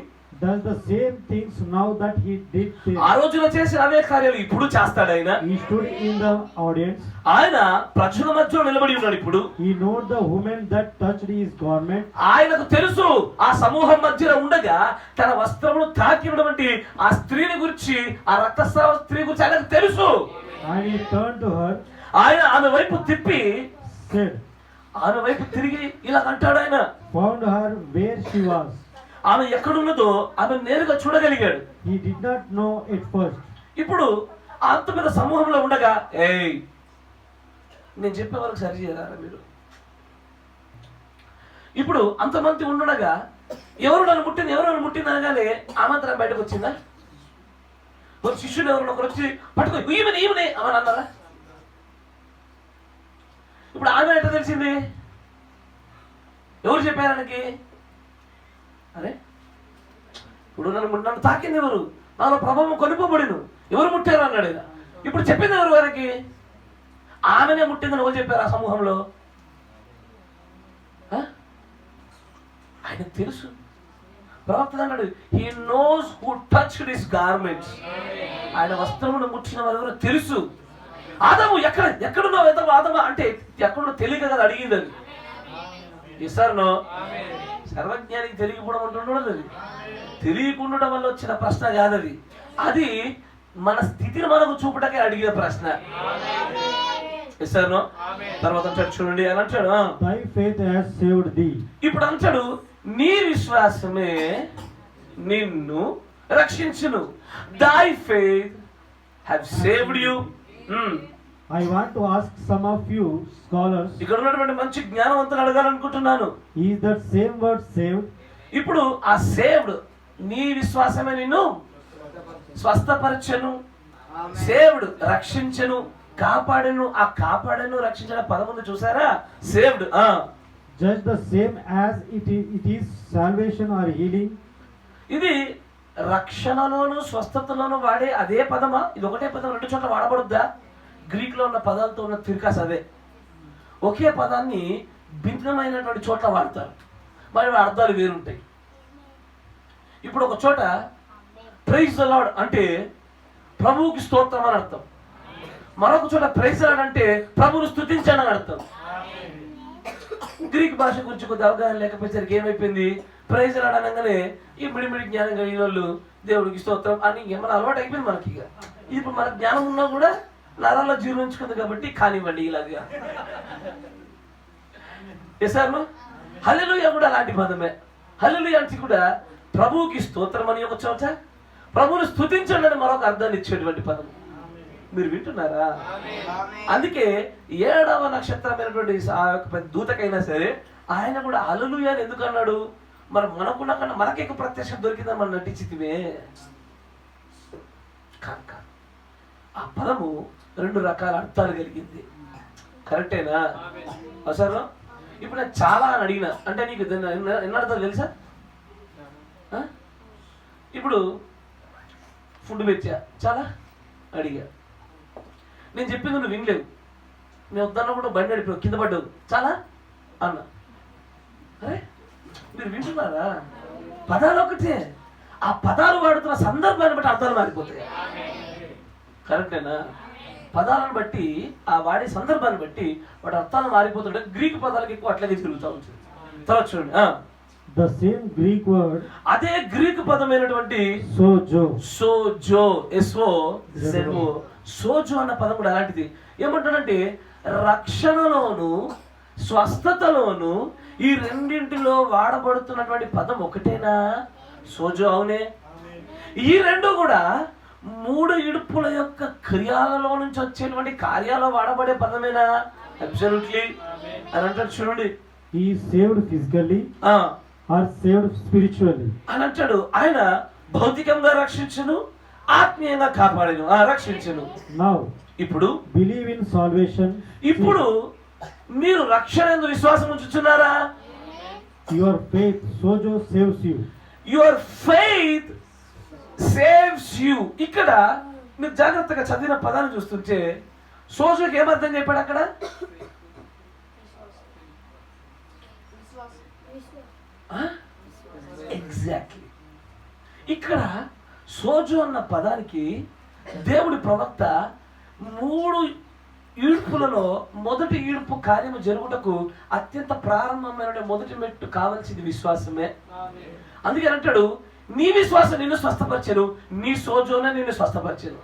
Does the same things now that He did there. ఆ రోజున చేసిన అవే కార్యాలు ఇప్పుడు చేస్తాడు ఆయన. He stood in the audience. ఆయన ప్రజల మధ్యలో నిలబడి ఉన్నాడు. ఇప్పుడు He knows the woman that touched His garment. ఆయనకు తెలుసు ఆ సమూహం మధ్యలో ఉండగా తన వస్త్రమును తాకినటువంటి ఆ స్త్రీని గురించి, ఆ రక్తస్రావ స్త్రీ గురించి ఆయనకు తెలుసు. And He turned to her. ఆయన ఆమె వైపు తిప్పి, said, ఆమె వైపు తిరిగి ఇలా అంటాడు ఆయన. found her where she was. ఆమె ఎక్కడున్నదో ఆమె నేరుగా చూడగలిగాడు. He did not know at first. ఇప్పుడు అంత పెద్ద సమూహంలో ఉండగా, నేను చెప్పే వరకు సరి చేయరా మీరు? ఇప్పుడు అంతమంది ఉండగా ఎవరు నన్ను ముట్టింది అనగానే ఆమంతరం బయటకు వచ్చిందా? ఒక శిష్యుడు ఎవరు ఒకరు వచ్చి పట్టుకో ఈమెనే అవని అన్నారా? ఇప్పుడు ఆమె ఎట్లా తెలిసింది? ఎవరు చెప్పారు ఆయనకి? అరే ఇప్పుడు నన్ను తాకింది ఎవరు? నాలో ప్రభావం కొనిపోబడిను, ఎవరు ముట్టారు అన్నాడు ఆయన. ఇప్పుడు చెప్పింది ఎవరు వారికి? ఆమెనే ముట్టిందని ఎవరు చెప్పారు ఆ సమూహంలో? ఆయనకు తెలుసు. ప్రవక్త అన్నాడు, he knows who touched his garments. ఆయన వస్త్రమును ముట్టిన వారు ఎవరో తెలుసు. ఆదాము ఎక్కడున్నావు? ఆదాము అంటే ఎక్కడున్నా తెలియక కదా అడిగింది. అది ఇస్తారనో సర్వజ్ఞానికి తెలియకపోవడం అంటుండదు. అది తెలియకుండా వల్ల వచ్చిన ప్రశ్న కాదది. అది మన స్థితిని మనకు చూపటకే అడిగిన ప్రశ్న. ఇస్తారనో తర్వాత అంటాడు చూడండి, అని అంటాడు, Thy faith has saved thee. ఇప్పుడు అంటాడు, నీ విశ్వాసమే నిన్ను రక్షించును. Thy faith have saved you. I want to ask some of you scholars. ఇక్కడ ఉన్నటువంటి మంచి జ్ఞానవంతులు అడగాలనుకుంటున్నాను. Is that same word saved? ఇప్పుడు ఆ సేవ్డ్, నీ విశ్వాసమే నిన్ను స్వస్థపరచను సేవ్డ్, రక్షించను, కాపాడను. ఆ కాపాడను రక్షించిన పదం ఉంది చూసారా, saved. Just the same as it is salvation or healing. ఇది రక్షణలోను స్వస్థతలోను వాడే అదే పదమా? ఇది ఒకటే పదం రెండు చోట్ల వాడబడుద్దా? గ్రీక్ లో ఉన్న పదాలతో ఉన్న తిరకాస్ అదే. ఒకే పదాన్ని భిన్నమైనటువంటి చోట్ల వాడతారు, మరి అర్థాలు వేరుంటాయి. ఇప్పుడు ఒక చోట ప్రైజ్ ద లార్డ్ అంటే ప్రభువుకి స్తోత్రం అని అర్థం, మరొక చోట ప్రైజ్ ద లార్డ్ అంటే ప్రభువును స్తుతించాను అని అర్థం. గ్రీక్ భాష గురించి కొద్ది అవగాహన లేకపోయేసరికి ఏమైపోయింది, ప్రైజ్ ద లార్డ్ అనగానే ఈ మిడిమిడి జ్ఞానం కలిగిన వాళ్ళు దేవుడికి స్తోత్రం అని ఏమైనా అలవాటు అయిపోయింది మనకి. ఇక ఇప్పుడు మన జ్ఞానం ఉన్నా కూడా నరాల్లో జీర్ణించుకుంది కాబట్టి కానివ్వండి ఇలాగా. ఎసార్లు హల్లెలూయా కూడా అలాంటి పదమే. హల్లెలూయా అంటే కూడా ప్రభువుకి స్తోత్రం అని ఒక చోట, ప్రభువును స్తుతించండి అని మరొక అర్థాన్ని ఇచ్చేటువంటి పదం. మీరు వింటున్నారా? అందుకే 7వ నక్షత్రమైనటువంటి ఆ యొక్క పెద్ద దూతకైనా సరే ఆయన కూడా హల్లెలూయా అని ఎందుకు అన్నాడు? మరి మనకున్న కన్నా మనకి ఎక్కువ ప్రత్యక్షం దొరికిందని మనం నటించితివే కాక. ఆ పదము 2 రకాల అర్థాలు కలిగింది. కరెక్టేనా అవసరం? ఇప్పుడు నేను చాలా అని అడిగిన అంటే నీకు ఎన్ని అర్థాలు తెలుసా? ఇప్పుడు ఫుడ్ పెట్టా చాలా అడిగా, నేను చెప్పింది నువ్వు వినలేవు, నేను వద్దన్నా కూడా బండి నడిపావు, కింద పడ్డావు చాలా అన్నా. అరే మీరు వింటున్నారా? పదాలు ఒకటే, ఆ పదాలు వాడుతున్న సందర్భాన్ని బట్టి అర్థాలు మారిపోతాయి. కరెక్టేనా? పదాలను బట్టి ఆ వాడే సందర్భాన్ని బట్టి వాటి అర్థాలు మారిపోతుంటే గ్రీక్ పదాలకు ఎక్కువ అట్లాగే తిరుగుతూ ఉంటుంది. తర్వాత చూడండి, the same Greek word, అదే గ్రీక్ పదమైనటువంటి sozo, సోజో అన్న పదం కూడా అలాంటిది. ఏమంటాడంటే రక్షణలోను స్వస్థతలోను ఈ రెండింటిలో వాడబడుతున్నటువంటి పదం ఒకటేనా? సోజో. అవునే. ఈ రెండు కూడా 3 ఇడుపుల యొక్క క్రియాలలో నుంచి వచ్చేటువంటి కార్యాలలో వాడబడే పదమేనా? అబ్సల్యూట్లీ అని అంటాడు. చూడండి, he is saved physically or saved spiritually అని అంటాడు. ఆయన భౌతికంగా రక్షించును, ఆత్మీయంగా కాపాడను, రక్షించును. Now ఇప్పుడు believe in salvation. ఇప్పుడు మీరు రక్షణ యందు విశ్వాసం ఉంచుచున్నారా? Your faith sozo saves you. Your faith saves you. ఇక్కడ మీరు జాగ్రత్తగా చదివిన పదాన్ని చూస్తుంటే సోజోకి ఏమర్థం చెప్పాడు అక్కడ? ఎగ్జాక్ట్లీ. ఇక్కడ సోజో అన్న పదానికి దేవుడి ప్రవక్త 3 ఈడ్పులలో మొదటి ఈడ్పు కార్యము జరుగుటకు అత్యంత ప్రారంభమైన మొదటి మెట్టు కావాల్సింది విశ్వాసమే. అందుకే అంటాడు, నీ విశ్వాసం నిన్ను స్వస్థపరిచెను, నీ సోజోనే నిన్ను స్వస్థపరిచెను.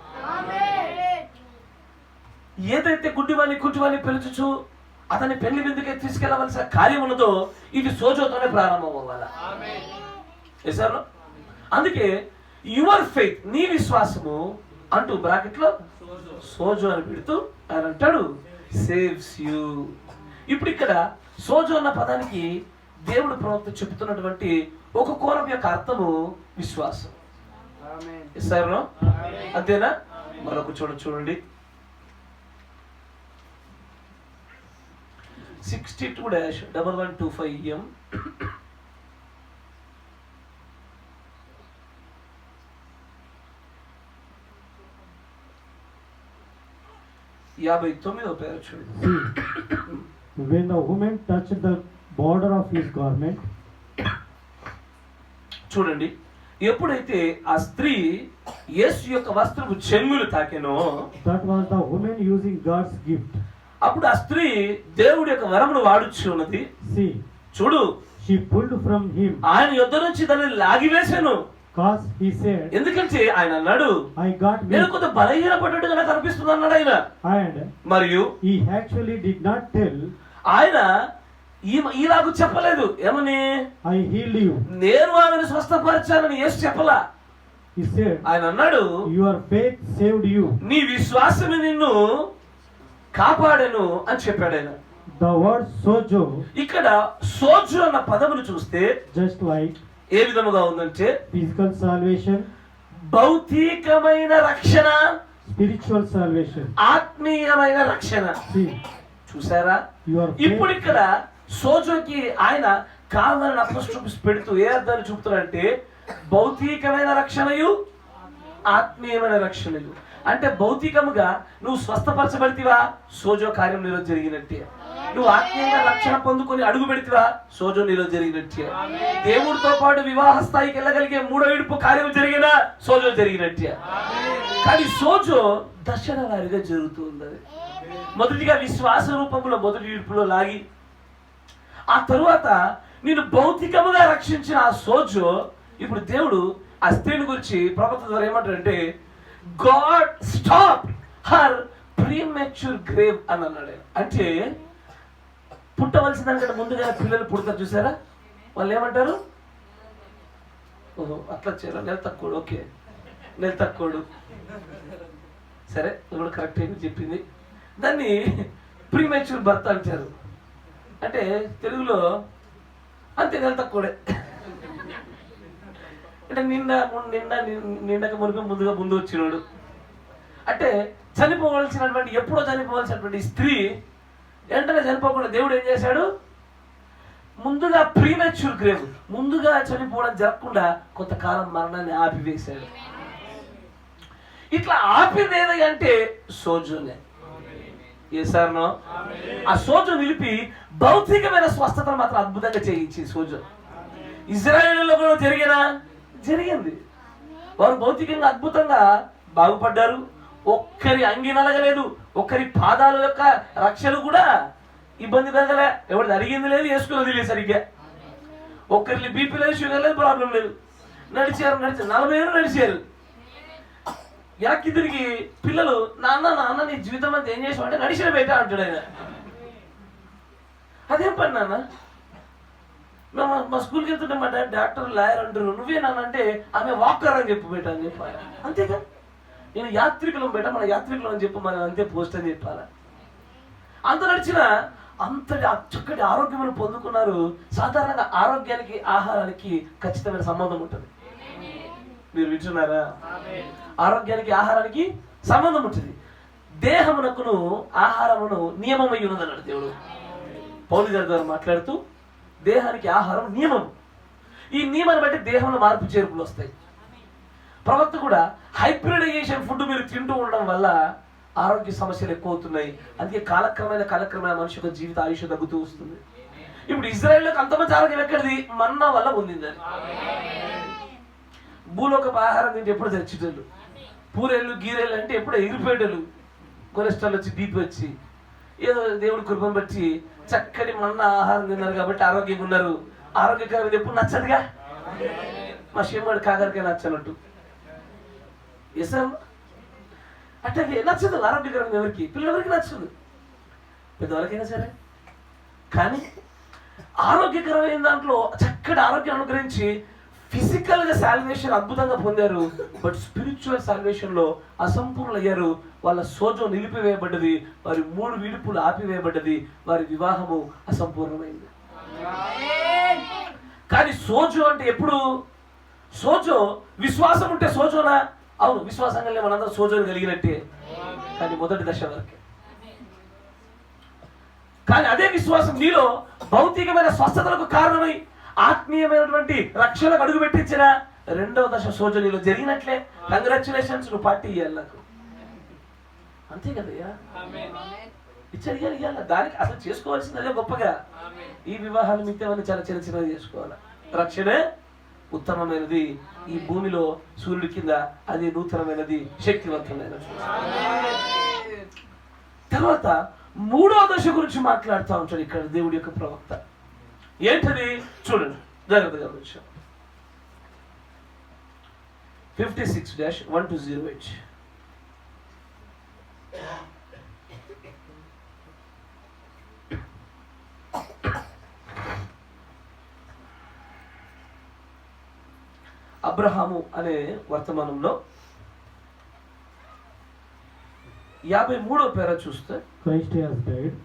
ఏదైతే గుడ్డివాణ్ణి పిలుచుచు అతని పెళ్లి విందుకే తీసుకెళ్లవలసిన కార్యం ఉన్నదో ఇది సోజోతోనే ప్రారంభం అవ్వాలి. సార్, అందుకే యువర్ ఫెయిత్, నీ విశ్వాసము అంటూ బ్రాకెట్ లో సోజో అని పెడుతూ ఆయన అంటాడు సేవ్స్ యూ. ఇప్పుడు ఇక్కడ సోజో అన్న పదానికి దేవుడు ప్రవక్త చెబుతున్నటువంటి ఒక కోణం యొక్క అర్థము విశ్వాసం. సార్ అంతేనా? మరొక చూడండి 62-1125 59వ పేరు చూడండి. When the woman touched the border of his garment, చూడండి, ఎప్పుడైతే ఆ స్త్రీ యేసు యొక్క వస్త్రపు చెంగులు తాకెనో, that was the woman using God's gift. అప్పుడు ఆ స్త్రీ దేవుడి యొక్క వరమును వాడుచు ఉన్నది. See, చూడు, she pulled from him. ఆయన యొద్ద నుంచి దాన్ని లాగివేశాను. Cause he said, ఎందుకంటే ఆయన అన్నాడు, I got నేను milk. కొంత బలహీనపడ్డట్టుగా కనిపిస్తుంది అన్నాడు ఆయన. And మరియు he actually did not tell, ఆయన ఇలాగూ చెప్పలేదు. ఏమని? I healed you. నేను ఆమెను స్వస్థపరిచానని యేసు చెప్పలా. He said, ఆయన అన్నాడు, your faith saved you. నీ విశ్వాసమే నిన్ను కాపాడెను అని చెప్పాడు ఆయన. The word sozo, ఇక్కడ సోజో అన్న పదమును చూస్తే just like ఏ విధముగా ఉందంటే physical salvation, భౌతికమైన రక్షణ, spiritual salvation. ఆత్మీయమైన రక్షణ. See, చూసారా? your ఇప్పుడు faith, ఇక్కడ సోజోకి ఆయన కావాలని అపోస్ట్రోపిస్ పెడుతూ ఏ అర్థాన్ని చూపుతారంటే భౌతికమైన రక్షణయు ఆత్మీయమైన రక్షణయు. అంటే భౌతికముగా నువ్వు స్వస్థపరచబడితివా, సోజో కార్యం నీలో జరిగినట్టే. నువ్వు ఆత్మీయంగా రక్షణ పొందుకొని అడుగు పెడితివా, సోజో నీలో జరిగినట్టే. దేవుడితో పాటు వివాహ స్థాయికి వెళ్ళగలిగే మూడో విడుపు కార్యం జరిగినా సోజో జరిగినట్టే. కానీ సోజో దశల వారిగా జరుగుతుంది. మొదటిగా విశ్వాస రూపంలో మొదటి విడుపులో లాగి, ఆ తరువాత నేను భౌతికముగా రక్షించిన ఆ సోజో ఇప్పుడు దేవుడు ఆ స్త్రీని గురించి ప్రవక్త ద్వారా ఏమంటాడంటే God stop her premature grave అని అన్నాడు. అంటే పుట్టవలసిన దానికంటే ముందుగా పిల్లలు పుడతారు చూసారా, వాళ్ళు ఏమంటారు? ఓహో అట్లా చేయరా, నెల తక్కువడు. ఓకే, నెల తక్కువడు, సరే ఇప్పుడు కరెక్ట్ ఏమి చెప్పింది. దాన్ని ప్రీమెచ్యూర్ బర్త్ అంటారు. అంటే తెలుగులో అంతే, నెల తక్కువడే. అంటే నిండక ముందు వచ్చినాడు. అంటే చనిపోవలసినటువంటి, ఎప్పుడో చనిపోవలసినటువంటి స్త్రీ వెంటనే చనిపోకుండా దేవుడు ఏం చేశాడు? ముందుగా ప్రీమెచ్యూర్ గ్రేవ్, ముందుగా చనిపోవడం జరగకుండా కొంతకాలం మరణాన్ని ఆపివేశాడు. ఇట్లా ఆపింది ఏది అంటే సోజోనే. ఏ సార్నో ఆ సోజో నిలిపి భౌతికమైన స్వస్థతను మాత్రం అద్భుతంగా చేయించి సోజో ఇజ్రాయేలులో కూడా జరిగింది. వారు భౌతికంగా అద్భుతంగా బాగుపడ్డారు. ఒక్కరి అంగి నలగలేదు, ఒక్కరి పాదాల యొక్క రక్షలు కూడా ఇబ్బంది కలగలే. ఎవరిది అడిగింది లేదు, వేసుకున్నది లేదు సరిగ్గా. ఒక్కరి బీపీ లేదు, షుగర్ లేదు, ప్రాబ్లం లేదు. నడిచారు 40 ఏళ్ళు నడిచారు. వెనక్కి తిరిగి పిల్లలు నాన్న నీ జీవితం అంతా ఏం చేసావు అంటే నడిచిన బయట అంటాడు ఆయన. అదేం పని నాన్న, మా స్కూల్కి వెళ్తుంటే మా డాక్టర్ లాయర్ అంటారు, నువ్వే నాన్న అంటే ఆమె వాకర్ అని చెప్పు బేట అని చెప్పాలి. అంతేగా, నేను యాత్రికులం బేట, మన యాత్రికులం అని చెప్పు, మన అంతే పోస్ట్ అని చెప్పాలా. అంత నడిచిన అంతటి చక్కటి ఆరోగ్యమును పొందుకున్నారు. సాధారణంగా ఆరోగ్యానికి ఆహారానికి ఖచ్చితమైన సంబంధం ఉంటుంది. మీరు వింటున్నారా? ఆరోగ్యానికి ఆహారానికి సంబంధం ఉంటుంది. దేహమునకును ఆహారమును నియమమై ఉన్నదన్నాడు దేవుడు. పౌలు గారి ద్వారా మాట్లాడుతూ దేహానికి ఆహారం నియమం. ఈ నియమాన్ని బట్టి దేహంలో మార్పు చేర్పులు వస్తాయి. ప్రవక్త కూడా హైబ్రిడైజేషన్ ఫుడ్ మీరు తింటూ ఉండడం వల్ల ఆరోగ్య సమస్యలు ఎక్కువ అవుతున్నాయి. అందుకే కాలక్రమేణా మనిషి యొక్క జీవిత ఆయుష్ తగ్గుతూ వస్తుంది. ఇప్పుడు ఇజ్రాయెల్లోకి అంతమంది ఆరోగ్యం ఎక్కడిది? మన్నా వల్ల పొందిందని. భూలోక ఆహారం తింటే ఎప్పుడు తెచ్చేటోళ్ళు, పూరేళ్ళు గీరేళ్ళు అంటే ఎప్పుడు ఎగిరిపోయేటోళ్ళు, కొలెస్ట్రాల్ వచ్చి బీపీ వచ్చి, ఏదో దేవుడి కృపను బట్టి చక్కటి మన్నా ఆహారం తిన్నారు కాబట్టి ఆరోగ్యంగా ఉన్నారు. ఆరోగ్యకరమైన ఎప్పుడు నచ్చదుగా. మా శివమాడు కాకరకాయ నచ్చనట్టు ఇసం అంటే నచ్చదు ఆరోగ్యకరంగా. ఎవరికి? పిల్లలకి నచ్చదు, పెద్దవాళ్ళకైనా సరే. కానీ ఆరోగ్యకరమైన దాంట్లో చక్కటి ఆరోగ్యం అనుగ్రహించి ఫిజికల్ గా సాల్వేషన్ అద్భుతంగా పొందారు. బట్ స్పిరిచువల్ సాల్వేషన్ లో అసంపూర్ణ అయ్యారు. వాళ్ళ సోజో నిలిపివేయబడ్డది, వారి 3 విడుపులు ఆపివేయబడ్డది, వారి వివాహము అసంపూర్ణమైంది. కానీ సోజో అంటే ఎప్పుడు? సోజో విశ్వాసం ఉంటే సోజోనా? అవును, విశ్వాసంగా మనందరం సోజోని కలిగినట్టే, కానీ మొదటి దశ వరకే. కానీ అదే విశ్వాసం నీలో భౌతికమైన స్వస్థతలకు కారణమై ఆత్మీయమైనటువంటి రక్షణకు అడుగు పెట్టించిన 2వ దశ సోజో నీలో జరిగినట్లే. కంగ్రాచులేషన్స్, నువ్వు పార్టీ ఇవ్వాలి నాకు. అంతే కదయ్యా, ఇచ్చడిగా దానికి అసలు చేసుకోవాల్సింది అదే గొప్పగా. ఈ వివాహాలు మిగతావన్నీ చాలా చిన్న చిన్నది చేసుకోవాలి. రక్షణే ఉత్తమమైనది. ఈ భూమిలో సూర్యుడి కింద అది నూతనమైనది, శక్తివంతమైనది. తర్వాత 3వ దశ గురించి మాట్లాడుతూ ఉంటాడు ఇక్కడ దేవుడి యొక్క ప్రవక్త. ఏంటది? చూడండి జాగ్రత్తగా వచ్చాం. 56-1-08. అబ్రహాము అనే వర్తమానంలో 53వ పేర చూస్తే Christ has died.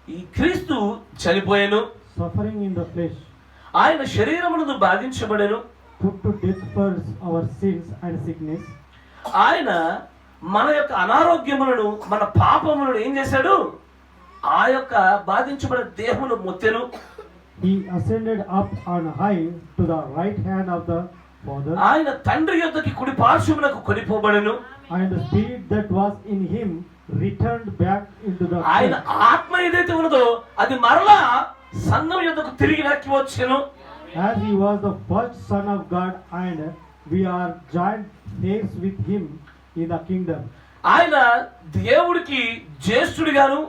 ఈ క్రీస్తు చనిపోయాను, suffering in the flesh. ఆయన శరీరమునందు బాధించబడెను, put to death for our sins and sickness. ఆయన మన యొక్క అనారోగ్యములను మన పాపములను ఏం చేశాడు, ఆ యొక్క బాధించబడిన దేహమును మొత్తెను. He ascended up on high to the right hand of the Father, ఆయన తండ్రి యొద్దకి కుడి పార్శ్వమునకు కొనిపోబడెను. and the spirit that was in him returned back into the ఆయన church. ఆత్మ ఏదైతే ఉన్నదో అది మరలా సంఘం యొద్దకు తిరిగి వెనక్కి వచ్చెను. As he was the first son of God, and we are joint heirs with him in the kingdom. ఆయన దేవుడికి జ్యేష్ఠుడిగాను,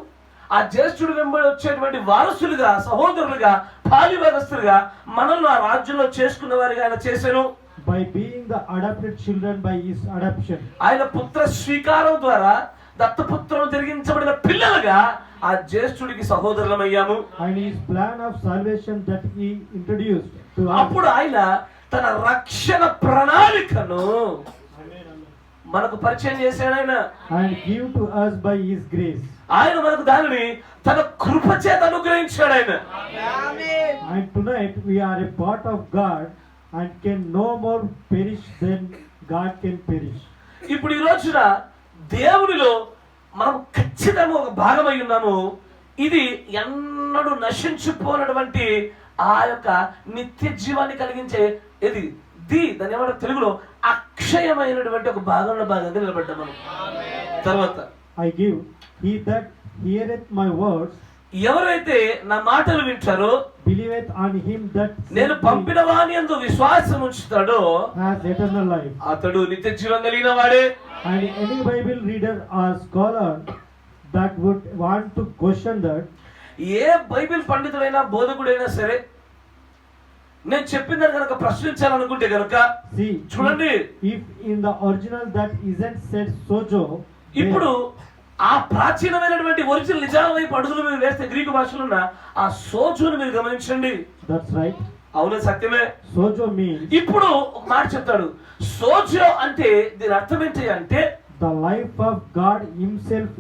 ఆ జ్యేష్ఠుడి వెంబడి వచ్చేటువంటి వారసులుగా, సహోదరులుగా, పాలివారస్తులుగా మనల్ని ఆ రాజ్యంలో చేసుకున్న వారిగా ఆయన చేశాను. By being the adopted children by his adoption, ఆయన పుత్ర స్వీకారం ద్వారా దత్తపుత్రం జరిగించబడిన పిల్లలుగా ఆ జ్యేష్ఠుడికి సహోదరులమయ్యాము. and his plan of salvation that he introduced to us. అప్పుడు ఆయన తన రక్షణ ప్రణాళికను మనకు పరిచయం చేశాడు. ఆయన And give to us by his grace. ఆయన మనకు దానిని తన కృప చేత అనుగ్రహించాడు. ఆయన And tonight we are a part of God and can no more perish than God can perish. ఇప్పుడు ఈ రోజున దేవునిలో మనం ఖచ్చితంగా ఒక భాగమై ఉన్నాము. ఇది ఎన్నడూ నశించిపోయినటువంటి ఆ యొక్క నిత్య జీవాన్ని కలిగించే దాని ఏమంటారు తెలుగులో అక్షయమైనటువంటి ఒక భాగంలో భాగంగా నిలబడ్డాం మనం. తర్వాత I give, he that heareth my words, ఎవరైతే నా మాటలు వింటారో, believeth on him that నేను sent me, పంపిన వాని యందు విశ్వాసం ఉంచుతాడో has eternal life. అతడు నిత్య జీవం కలిగిన వాడే. And any Bible reader or scholar that would want to question that, ఏ బైబిల్ పండితుడైనా బోధకుడైనా సరే నేను చెప్పిందని కనుక ప్రశ్నించాలనుకుంటే కనుక see, చూడండి, if in the original that isn't said sozo, ఇప్పుడు ఆ ప్రాచీనమైనటువంటి ఒరిజినల్ నిజాల వైపు అడుగులు మీరు వేస్తే గ్రీకు భాషలో ఉన్న ఆ సోజోను మీరు గమనించండి. that's right. అవును, సత్యమే. Sozo means ఇప్పుడు ఒక మాట చెప్తాడు. సోజో అంటే దీని అర్థం ఏంటి అంటే the life of God himself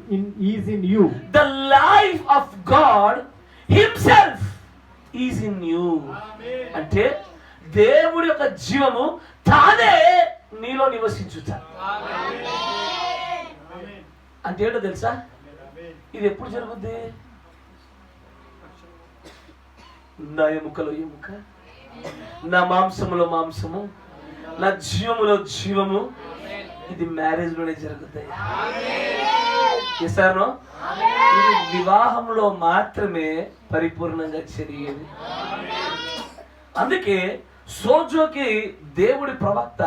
is in you. The life of God himself is in you. అంటే దేవుడి యొక్క జీవము తానే నీలో నివసించుట. అంటే ఏంటో తెలుసా? ఇది ఎప్పుడు జరుగుద్ది? నా ఎముకలో ఎముక, నా మాంసములో మాంసము, నా జీవములో జీవము. ఇది మ్యారేజ్ లోనే జరుగుతాయి. చేశారు. ఇది వివాహంలో మాత్రమే పరిపూర్ణంగా జరిగేది. అందుకే సోజోకి దేవుడి ప్రవక్త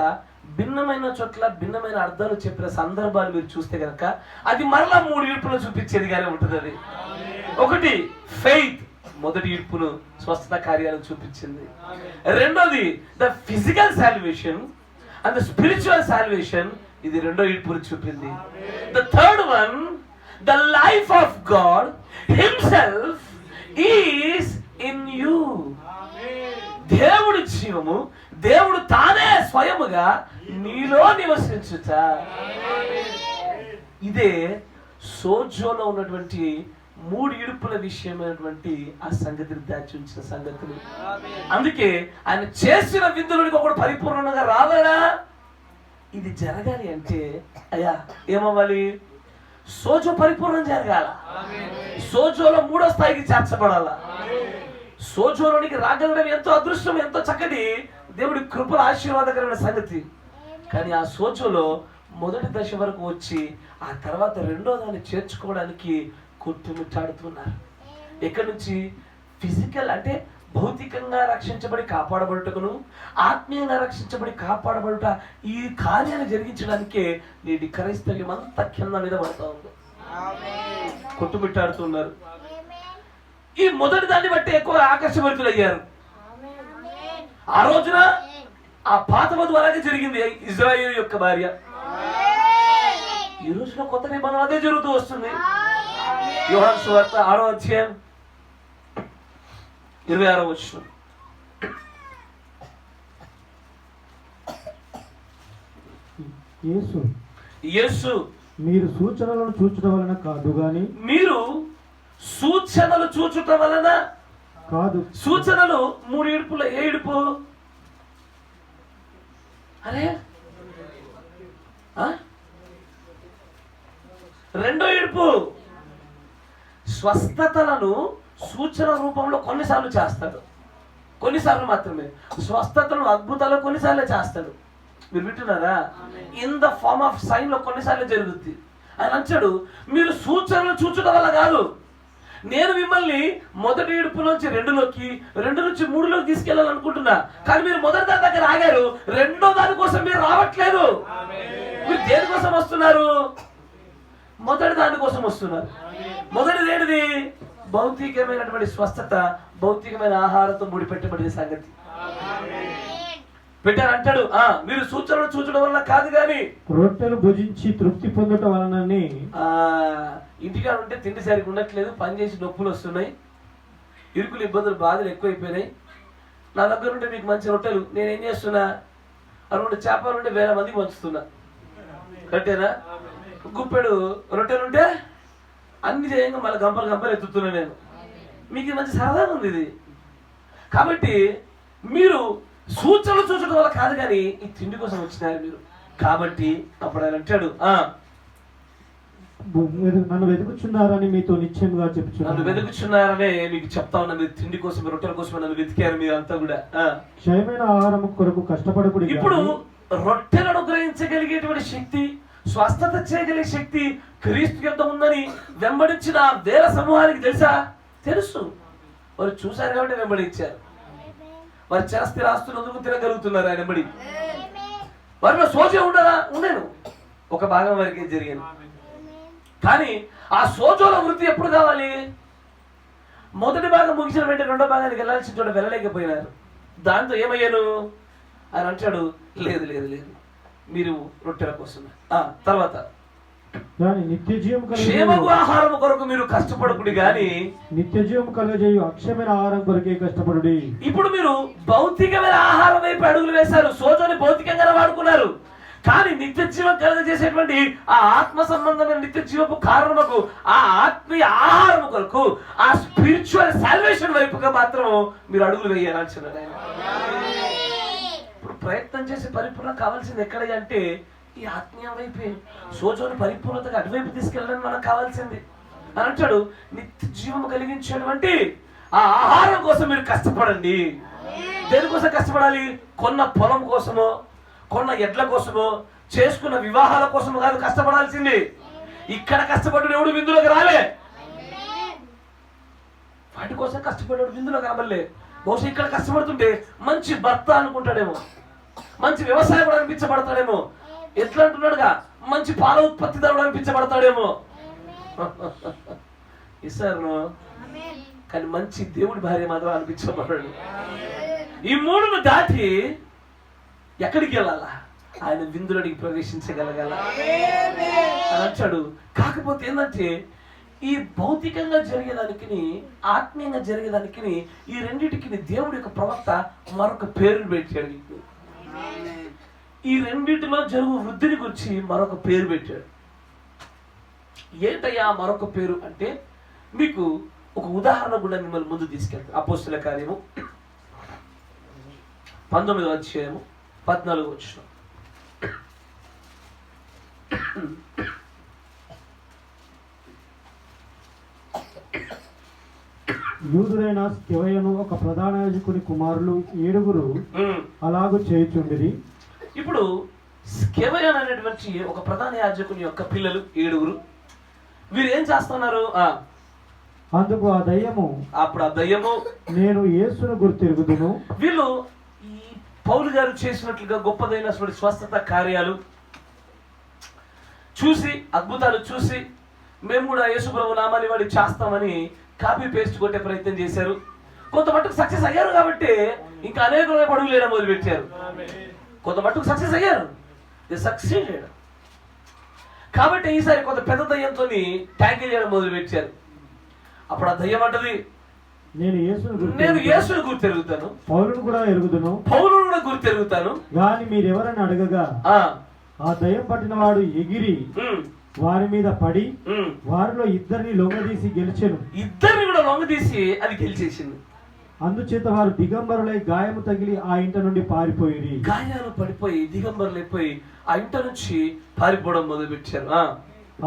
భిన్నమైన చోట్ల భిన్నమైన అర్థాలు చెప్పిన సందర్భాలు మీరు చూస్తే కనుక అది మరలా 3 ఈడ్పులు చూపించేదిగానే ఉంటుంది. అది ఒకటి ఫెయిత్, మొదటి ఈడ్పును స్వస్థత కార్యాలను చూపించింది. రెండోది the physical salvation and the spiritual salvation, ఇది రెండో ఈడ్పును చూపింది. The third one, the life of God himself is in you. దేవుడి జీవము, దేవుడు తానే స్వయముగా నీలో నివసించుట. ఇదే సోజోలో ఉన్నటువంటి 3 ఇడుపుల విషయమైనటువంటి ఆ సంగతిని దాచి ఉంచిన సంగతులు. అందుకే ఆయన చేసిన విందులోనికి ఒకడు పరిపూర్ణంగా రావాలా? ఇది జరగాలి అంటే అయ్యా ఏమవ్వాలి? సోజో పరిపూర్ణం జరగాల. సోజోలో 3వ స్థాయికి చేర్చబడాల. సోజోలోనికి రాగలడం ఎంతో అదృష్టం, ఎంతో చక్కటి దేవుడి కృపల ఆశీర్వాదకరమైన సంగతి. కానీ ఆ సోజోలో మొదటి దశ వరకు వచ్చి ఆ తర్వాత రెండో దాన్ని చేర్చుకోవడానికి కొట్టుమిట్టాడుతున్నారు. ఎక్కడి నుంచి? ఫిజికల్ అంటే భౌతికంగా రక్షించబడి కాపాడబడుటకును, ఆత్మీయంగా రక్షించబడి కాపాడబడుట, ఈ కార్యాన్ని జరిగించడానికే నేటి క్రైస్తవ్యం అంతా కింద మీద పడుతూ ఉంది. కొట్టుమిట్టాడుతున్నారు. ఈ మొదటి దాన్ని బట్టి ఎక్కువ ఆకర్షభరితులయ్యారు. ఆ రోజున ఆ పాత వధువు అలాగే జరిగింది, ఇజ్రాయేలు యొక్క భార్య. ఈ రోజున కొత్త నిబంధన అదే జరుగుతూ వస్తుంది. యోహాను సువార్త 6వ అధ్యాయం 26వ వచనం. యేసు మీరు సూచనలను చూచడం వలన కాదు గాని, మీరు సూచనలు చూచుట వలన కాదు. సూచనలు 3 ఏడుపుల ఏ ఏడుపు? అరే రెండో ఏడుపు. స్వస్థతలను సూచన రూపంలో కొన్నిసార్లు చేస్తాడు, కొన్నిసార్లు మాత్రమే. స్వస్థతలను అద్భుతాలు కొన్నిసార్లు చేస్తాడు. మీరు వింటున్నారా? In the form of sign లో కొన్నిసార్లు జరుగుద్ది. ఆయన అంటాడు, మీరు సూచనలు చూచడం వల్ల కాదు, నేను మిమ్మల్ని మొదటి ఏడుపులోంచి 2లోకి, 2 నుంచి 3లోకి తీసుకెళ్ళాలనుకుంటున్నా. కానీ మీరు మొదటి దాని దగ్గర ఆగారు, రెండో దాని కోసం మీరు రావట్లేదు. మీరు దేనికోసం వస్తున్నారు? మొదటి దాని కోసం వస్తున్నారు. మొదటిది ఏంటిది? భౌతికమైనటువంటి స్వస్థత, భౌతికమైన ఆహారంతో ముడిపెట్టబడిన సంగతి. పెట్టారు అంటాడు, మీరు సూచనలు చూచడం వల్ల కాదు, కానీ రొట్టెలు భుజించి తృప్తి పొందటం వలనని. ఇంటికాడ ఉంటే తిండి సరిగ్గా ఉండట్లేదు, పని చేసి నొప్పులు వస్తున్నాయి, ఇరుకులు ఇబ్బందులు బాధలు ఎక్కువైపోయినాయి. నా దగ్గర ఉంటే మీకు మంచి రొట్టెలు, నేనేం చేస్తున్నా, 2 చేపలు ఉంటే 1000 మందికి పంచుతున్నా. కట్టేనా? గుప్పెడు రొట్టెలుంటే అన్ని చేయంగా మళ్ళీ గంపలు ఎత్తుతున్నా నేను. మీకు ఇది మంచి సరదాగా ఉంది ఇది. కాబట్టి మీరు సూచనలు చూచడం వల్ల కాదు, కానీ ఈ తిండి కోసం వచ్చినారు మీరు. కాబట్టి అప్పుడు ఆయన అంటాడు, నన్ను వెతుకుచున్నారని మీతో నిశ్చయంగా చెప్తున్నాను. నన్ను వెతుకుచున్నారనే మీకు చెప్తా ఉన్నా. మీరు తిండి కోసం, రొట్టెల కోసం నన్ను వెతికారు మీరు అంతా కూడా. క్షయమైన ఆహారం కొరకు కష్టపడకూడదు. ఇప్పుడు రొట్టెలను గ్రహించగలిగేటువంటి శక్తి, స్వస్థత చేయగలిగే శక్తి క్రీస్తు ఎంత ఉందని వెంబడించిన 1000 సమూహానికి తెలుసు. వారు చూశారు కాబట్టి వెంబడించారు. వారు చేస్తే రాస్తున్నందుకు తినగలుగుతున్నారు ఆయన వెంబడి. వారిలో సోజే ఉండేను, ఒక భాగం వరకే జరిగాను. కానీ ఆ సోజోల వృత్తి ఎప్పుడు కావాలి? మొదటి భాగం ముగిసిన వెంటనే రెండో భాగానికి వెళ్ళాల్సిన చోట వెళ్ళలేకపోయినారు. దాంతో ఏమయ్యాను? ఆయన అంటాడు, లేదు లేదు లేదు, మీరు రొట్టెల కోసం. తర్వాత నిత్య జీవం క్షేమపు ఆహారం కొరకు మీరు కష్టపడకుడి, గాని నిత్య జీవం కలుగజేయు అక్షయమైన ఆహారం కొరకే కష్టపడుడి. ఇప్పుడు మీరు భౌతికమైన ఆహారం వైపు అడుగులు వేశారు, సోజోని భౌతికంగా వాడుకున్నారు. కానీ నిత్య జీవం కలుగజేసేటువంటి ఆ ఆత్మ సంబంధమైన నిత్య జీవపు కారణముకు, ఆ ఆత్మీయ ఆహారం కొరకు, ఆ స్పిరిచువల్ సాల్వేషన్ వైపుగా మాత్రం మీరు అడుగులు వేయాల్సిన. ఇప్పుడు ప్రయత్నం చేసి పరిపూర్ణ కావాల్సింది ఎక్కడ అంటే ఈ ఆత్మీయ వైపే. సోజోని పరిపూర్ణతగా అటువైపు తీసుకెళ్ళడానికి మనకు కావాల్సింది. అని అంటాడు, నిత్య జీవం కలిగించేటువంటి ఆ ఆహారం కోసం మీరు కష్టపడండి. దేనికోసం కష్టపడాలి? కొన్న పొలం కోసమో, కొన్న ఎడ్ల కోసమో, చేసుకున్న వివాహాల కోసమో కాదు కష్టపడాల్సింది. ఇక్కడ కష్టపడ్డాడు ఎవడు విందులోకి రాలే, వాటి కోసం కష్టపడ్డాడు విందులోకి రాబల్లే. బహుశా ఇక్కడ కష్టపడుతుంటే మంచి భర్త అనుకుంటాడేమో, మంచి వ్యవసాయం కూడా అనిపించబడతాడేమో, ఎట్లా అంటున్నాడుగా మంచి పాల ఉత్పత్తిదారుడు అనిపించబడతాడేమో. ఇసారు కానీ మంచి దేవుడి భార్య మాత్రం అనిపించబడ్డాడు. ఈ 3ను దాటి ఎక్కడికి వెళ్ళాలా? ఆయన విందులోనికి ప్రవేశించగలగాల అని అంటాడు. కాకపోతే ఏంటంటే ఈ భౌతికంగా జరిగేదానికి, ఆత్మీయంగా జరిగేదానికి, ఈ రెండింటికి దేవుడి యొక్క ప్రవక్త మరొక పేరు పెట్టాడు. ఈ రెండింటిలో జరుగు వృద్ధిని గురించి మరొక పేరు పెట్టాడు. ఏంటయ్యా మరొక పేరు అంటే, మీకు ఒక ఉదాహరణ కూడా మిమ్మల్ని ముందు తీసుకెళ్తాను. అపోస్తుల కార్యము 19వ అధ్యాయము 14వ వచనం. యూదుడైన స్కెవయను ఒక ప్రధాన యాజకుని కుమారులు 7 అలాగూ చేయుచుండిరి. ఇప్పుడు స్కెవయన్ అనేటువంటి ఒక ప్రధాన యాజకుని యొక్క పిల్లలు 7. వీరు ఏం చేస్తున్నారు? అందుకు ఆ దయ్యము, అప్పుడు ఆ దయ్యము, నేను యేసును గుర్తెరుగుదును. వీళ్ళు ఈ పౌలు గారు చేసినట్లుగా గొప్పదైన స్వస్థత కార్యాలు చూసి, అద్భుతాలు చూసి, మేము కూడా యేసు ప్రభు నామాన్ని వాడి చేస్తామని కాపీ పేస్ట్ కొట్టే ప్రయత్నం చేశారు. కొంత మట్టుకు సక్సెస్ అయ్యారు కాబట్టి ఇంకా అనేక అడుగులు వేయడం మొదలు పెట్టారు. కొంత మట్టుకు సక్సెస్ అయ్యారు, సక్సెస్. కాబట్టి ఈసారి కొంత పెద్ద దయ్యంతో ట్యాకిల్ చేయడం మొదలు పెట్టారు. అప్పుడు ఆ దయ్యం అంటది, నేను యేసును గుర్తెరుగుతాను, పౌలును కూడా గుర్తెరుగుతాను. కానీ మీరెవరని అడగగా ఆ దయ్యం పట్టిన వాడు ఎగిరి వారి మీద పడి వారిలో 2 లొంగదీసి గెలిచెను. 2 కూడా లొంగదీసి అది గెలిచేసింది. అందుచేత వారు దిగంబరులై గాయము తగిలి ఆ ఇంట నుండి పారిపోయి గాయాలు పడిపోయి దిగంబరులైపోయి ఆ ఇంట నుంచి పారిపోవడం మొదలుపెట్టారు.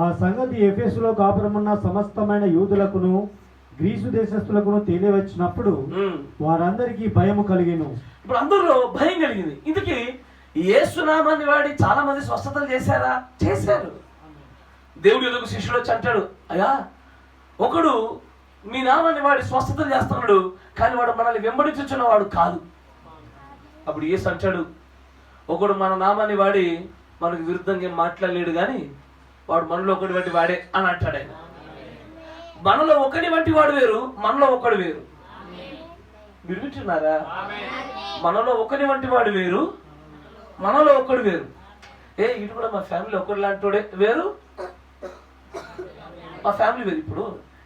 ఆ సంగతి ఎఫెసులో కాపురమున్న సమస్తమైన యూదులకును గ్రీసు దేశస్థులకును తెలియవచ్చినప్పుడు వారందరికీ భయము కలిగెను. ఇప్పుడు అందరూ భయం కలిగింది. ఇందుకే యేసునామాన్ని వాడి చాలా మంది స్వస్థతలు చేశారా? చేశారు. దేవుడు ఎదుగు శిష్యుడు వచ్చి అంటాడు, అయ్యా ఒకడు మీ నామాన్ని వాడి స్వస్థతలు చేస్తున్నాడు, కానీ వాడు మనల్ని వెంబడించుచున్న వాడు కాదు. అప్పుడు యేసు అంటాడు, ఒకడు మన నామాన్ని వాడి మనకు విరుద్ధంగా మాట్లాడలేడు, కానీ వాడు మనలో ఒకటి వంటి వాడే అని అంటాడు ఆయన. మనలో ఒకటి వంటి వాడు వేరు, మనలో ఒకడు వేరు. మీరు వింటున్నారా? మనలో ఒకటి వంటి వాడు వేరు, మనలో ఒకడు వేరు. ఇటు కూడా మా ఫ్యామిలీ ఒకటి లాంటి వేరు, మా ఫ్యామిలీ వేరు. ఇప్పుడు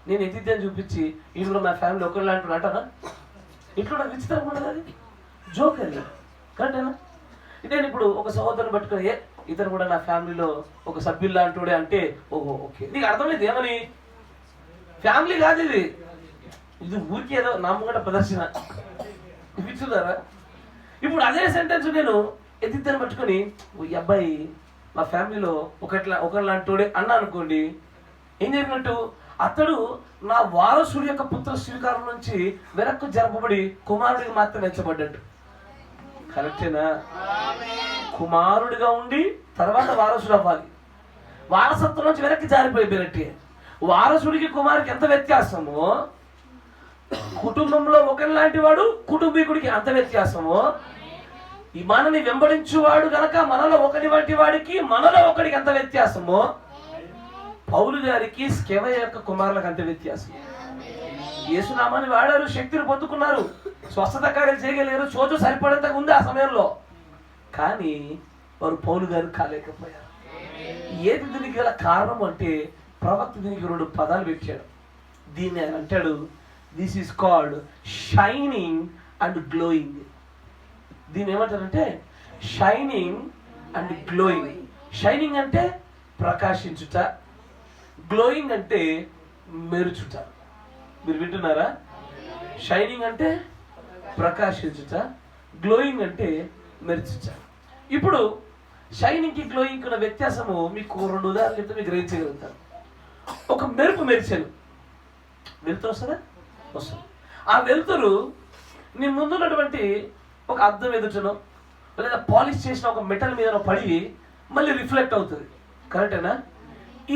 నేను ఎత్తిద్దని చూపించి ఇటు కూడా మా ఫ్యామిలీ ఒకటి లాంటి అంటానా? ఇట్లా కూడా విచిత్రం ఉండదు, అది జోక్ అది, కరెక్టేనా? నేను ఇప్పుడు ఒక సహోదరుని పట్టుకొని ఇతను కూడా నా ఫ్యామిలీలో ఒక సభ్యులు లాంటి అంటే ఓహో ఓకే, నీకు అర్థమైంది ఏమని? ఫ్యామిలీ కాదు ఇది, ఇది ఊరికి ఏదో నామగడ ప్రదర్శన. వింటున్నారా? ఇప్పుడు అదే సెంటెన్స్ నేను ఎత్తిద్దరిని పట్టుకొని ఈ అబ్బాయి మా ఫ్యామిలీలో ఒకలాంటి అన్నా అనుకోండి, ఏం జరిగినట్టు? అతడు నా వారసుడి యొక్క పుత్ర స్వీకారం నుంచి వెనక్కు జరపబడి కుమారుడికి మాత్రం ఎంచబడ్డట్టు. కరెక్టేనా? కుమారుడిగా ఉండి తర్వాత వారసుడు అవ్వాలి. వారసత్వం నుంచి వెనక్కి జారిపోయినట్టే. వారసుడికి కుమారుడికి ఎంత వ్యత్యాసమో, కుటుంబంలో ఒకరిలాంటి వాడు కుటుంబీకుడికి అంత వ్యత్యాసమో, ఈ మనని వెంబడించువాడు గనక మనలో ఒకటి వంటి వాడికి మనలో ఒకడికి ఎంత వ్యత్యాసమో, పౌలు గారికి స్కెవయ యొక్క కుమారులకు అంత వ్యత్యాసం. యేసునామాన్ని వాడారు, శక్తిని పొందుకున్నారు, స్వస్థత కార్యాలు చేయగలిగారు, చోటు సరిపడంతగా ఉంది ఆ సమయంలో. కానీ వారు పౌలు గారు కాలేకపోయారు. ఏది దీనికి గల కారణం అంటే ప్రవక్త దీనికి 2 పదాలు పెట్టాడు. దీన్ని ఆయన అంటాడు, this is called shining and glowing. దీన్ని ఏమంటారంటే షైనింగ్ అండ్ గ్లోయింగ్. షైనింగ్ అంటే ప్రకాశించుట, గ్లోయింగ్ అంటే మెరుచుట. మీరు వింటున్నారా? షైనింగ్ అంటే ప్రకాశించుట, గ్లోయింగ్ అంటే మెరుచుట. ఇప్పుడు షైనింగ్కి గ్లోయింగ్ ఉన్న వ్యత్యాసము మీకు 2 ఉదాహరణలు చెప్తే మీకు గ్రహించగలుగుతారు. ఒక మెరుపు మెరిచాను, వెలుతురు వస్తుందా? వస్తుంది. ఆ వెలుతురు నీ ముందున్నటువంటి ఒక అద్దం ఎదుటనో లేదా పాలిష్ చేసిన ఒక మెటల్ మీద పడి మళ్ళీ రిఫ్లెక్ట్ అవుతుంది, కరెక్టేనా?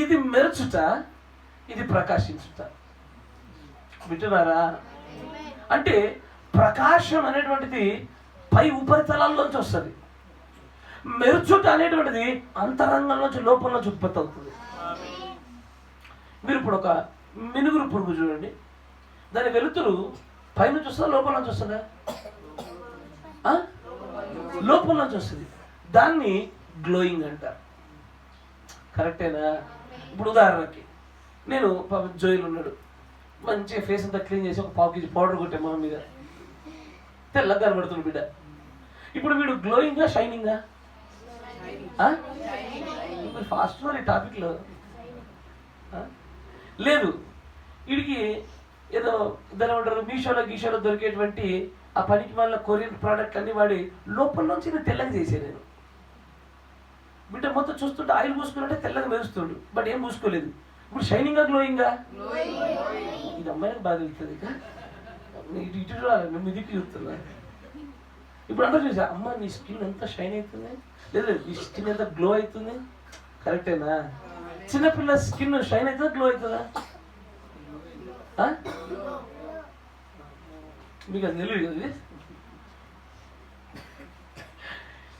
ఇది మెరుచుట, ఇది ప్రకాశించుట. వింటున్నారా? అంటే ప్రకాశం అనేటువంటిది పై ఉపరితలాల్లోంచి వస్తుంది, మెరుచుట అనేటువంటిది అంతరంగంలోంచి లోపల ఉత్పత్తి అవుతుంది. మీరు ఇప్పుడు ఒక మినుగురు పురుగు చూడండి, దాని వెలుతురు పైనుంచి వస్తుందా లోపల నుంచి వస్తుందా? లోపల నుంచి వస్తుంది. దాన్ని గ్లోయింగ్ అంటారు, కరెక్టేనా? ఇప్పుడు ఉదాహరణకి నేను జోయిల్ ఉన్నాడు, మంచిగా ఫేస్ అంతా క్లీన్ చేసి ఒక 1/2 kg పౌడర్ కొట్టే మొహం మీద, తెల్లగా కనబడుతుంది బిడ్డ. ఇప్పుడు వీడు గ్లోయింగా షైనింగా? ఫాస్ట్ ఈ టాపిక్లో లేదు. వీడికి ఏదో దాని ఏమంటారు, మీషోలో దొరికేటువంటి ఆ పనికి వాళ్ళ కొరియన్ ప్రోడక్ట్ అన్ని వాడి లోపల నుంచి నేను తెల్లగా చేశాను. నేను బిడ్డ మొత్తం చూస్తుంటే ఆయిల్ పూసుకున్నట్టే తెల్లగా మెరుస్తుండు, బట్ ఏం పూసుకోలేదు. ఇప్పుడు షైనింగా గ్లోయింగా? ఇది అమ్మాయికి బాగా వెళ్తుంది. ఇటు చూడాలి, మేము ఇదికి చూస్తున్నా. ఇప్పుడు అందరూ చూసా, అమ్మ నీ స్కిన్ ఎంత షైన్ అవుతుంది, లేదు నీ స్కిన్ ఎంత గ్లో అవుతుంది, కరెక్టేనా? చిన్నపిల్ల స్కిన్ షైన్ అవుతుందా గ్లో అవుతుందా? మీకు అది తెలియదు కదా.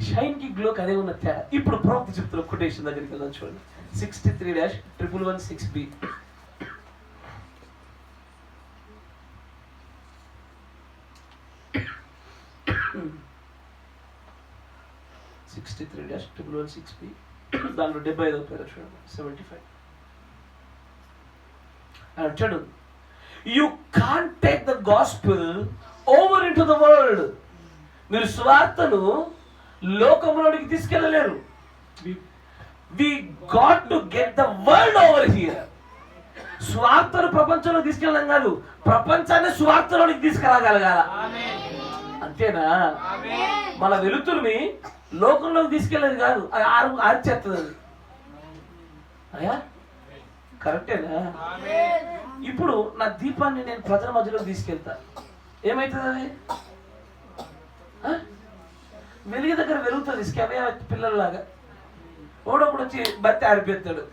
షైన్ కి గ్లోకి అదే ఉన్న తేడా. ఇప్పుడు ప్రవక్త చెప్తున్న కొటేషన్ దగ్గరికి వెళ్దాం చూడండి. 63-116B. దాంట్లో 75వ పేరు చూడండి, 75. అంటాడు, you can't take the gospel over in to the world. మీరు సువార్తను లోకంలోనికి తీసుకెళ్ళలేరు. We got to get the world over here. స్వార్థను ప్రపంచంలో తీసుకెళ్ళడం కాదు, ప్రపంచాన్ని స్వార్థంలోనికి తీసుకురాగలగాల. అంతేనా? మన వెలుతురుని లోకంలోకి తీసుకెళ్ళేది కాదు, ఆర్చేస్తుంది అది. అయ్యా కరెక్టేనా? ఇప్పుడు నా దీపాన్ని నేను ప్రజల మధ్యలోకి తీసుకెళ్తా, ఏమవుతుంది అది? వెలుగు దగ్గర వెలుగుతుంది, స్కెవే పిల్లల్లాగా. ఓడొకడు వచ్చి బత్తి ఆరిపోతాడు.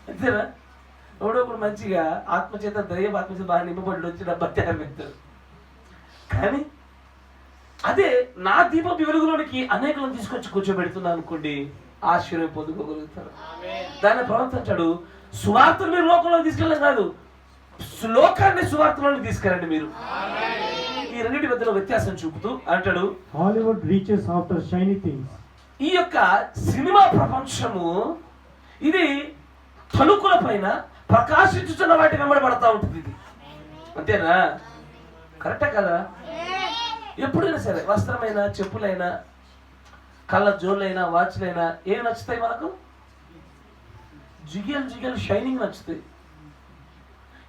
అంతేనా? ఓడొకడు మంచిగా ఆత్మచేత దైవ ఆత్మచేత బాగా నింపబడి వచ్చి నా బత్తి ఆరిపోతాడు. కానీ అదే నా దీపం వెలుగులోనికి అనేకులను తీసుకొచ్చి కూర్చోబెడుతున్నాను అనుకోండి, ఆశ్చర్యం పొందుకోగలుగుతారు. దాన్ని ప్రవర్తించాడు, సువార్తను మీరు లోకంలోకి తీసుకెళ్ళడం కాదు, లోకాన్ని సువార్తలోకి తీసుకెళ్ళండి మీరు. ఈ రెండింటి మధ్యలో వ్యత్యాసం చూపుతూ అంటాడు, Hollywood reaches after shiny things. ఈ యొక్క సినిమా ప్రపంచము ఇది తణుకుల పైన ప్రకాశించుతున్న వాటి వెంబడబడతా ఉంటుంది. ఇది అంతేనా? కరెక్టే కదా? ఎప్పుడైనా సరే వస్త్రమైనా, చెప్పులైనా, కళ్ళ జోళ్ళైనా, వాచ్లైనా ఏమి నచ్చుతాయి మనకు? జిగేల్ జిగేల్ షైనింగ్ నచ్చుతాయి.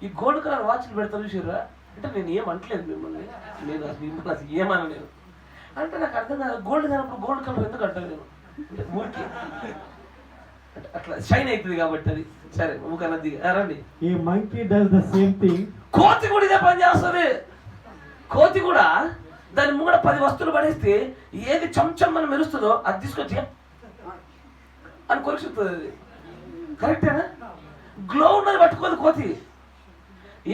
ఈ గోల్డ్ కలర్ వాచ్లు పెడతారు చూసిర్రా? అంటే నేను ఏమంటలేదు మిమ్మల్ని, నేను అసలు ఏమనలేదు. అంటే నాకు అర్థం కాదు, గోల్డ్ కలర్ గోల్డ్ కలర్ ఎందుకు అంటాను నేను, అంటే ఊరికి అట్లా షైన్ అవుతుంది కాబట్టి. అది సరే ఊకన్నది రండి. ఈ monkey does the same thing. కోతి కూడా ఇదే పని చేస్తుంది. కోతి కూడా దాని ముంగడ 10 వస్తువులు పడేస్తే ఏది చెంచం మనం మెరుస్తుందో అది తీసుకొచ్చి అని కొరుకుతుంది. అది కరెక్టేనా? గ్లో ఉన్నది పట్టుకోదు కోతి.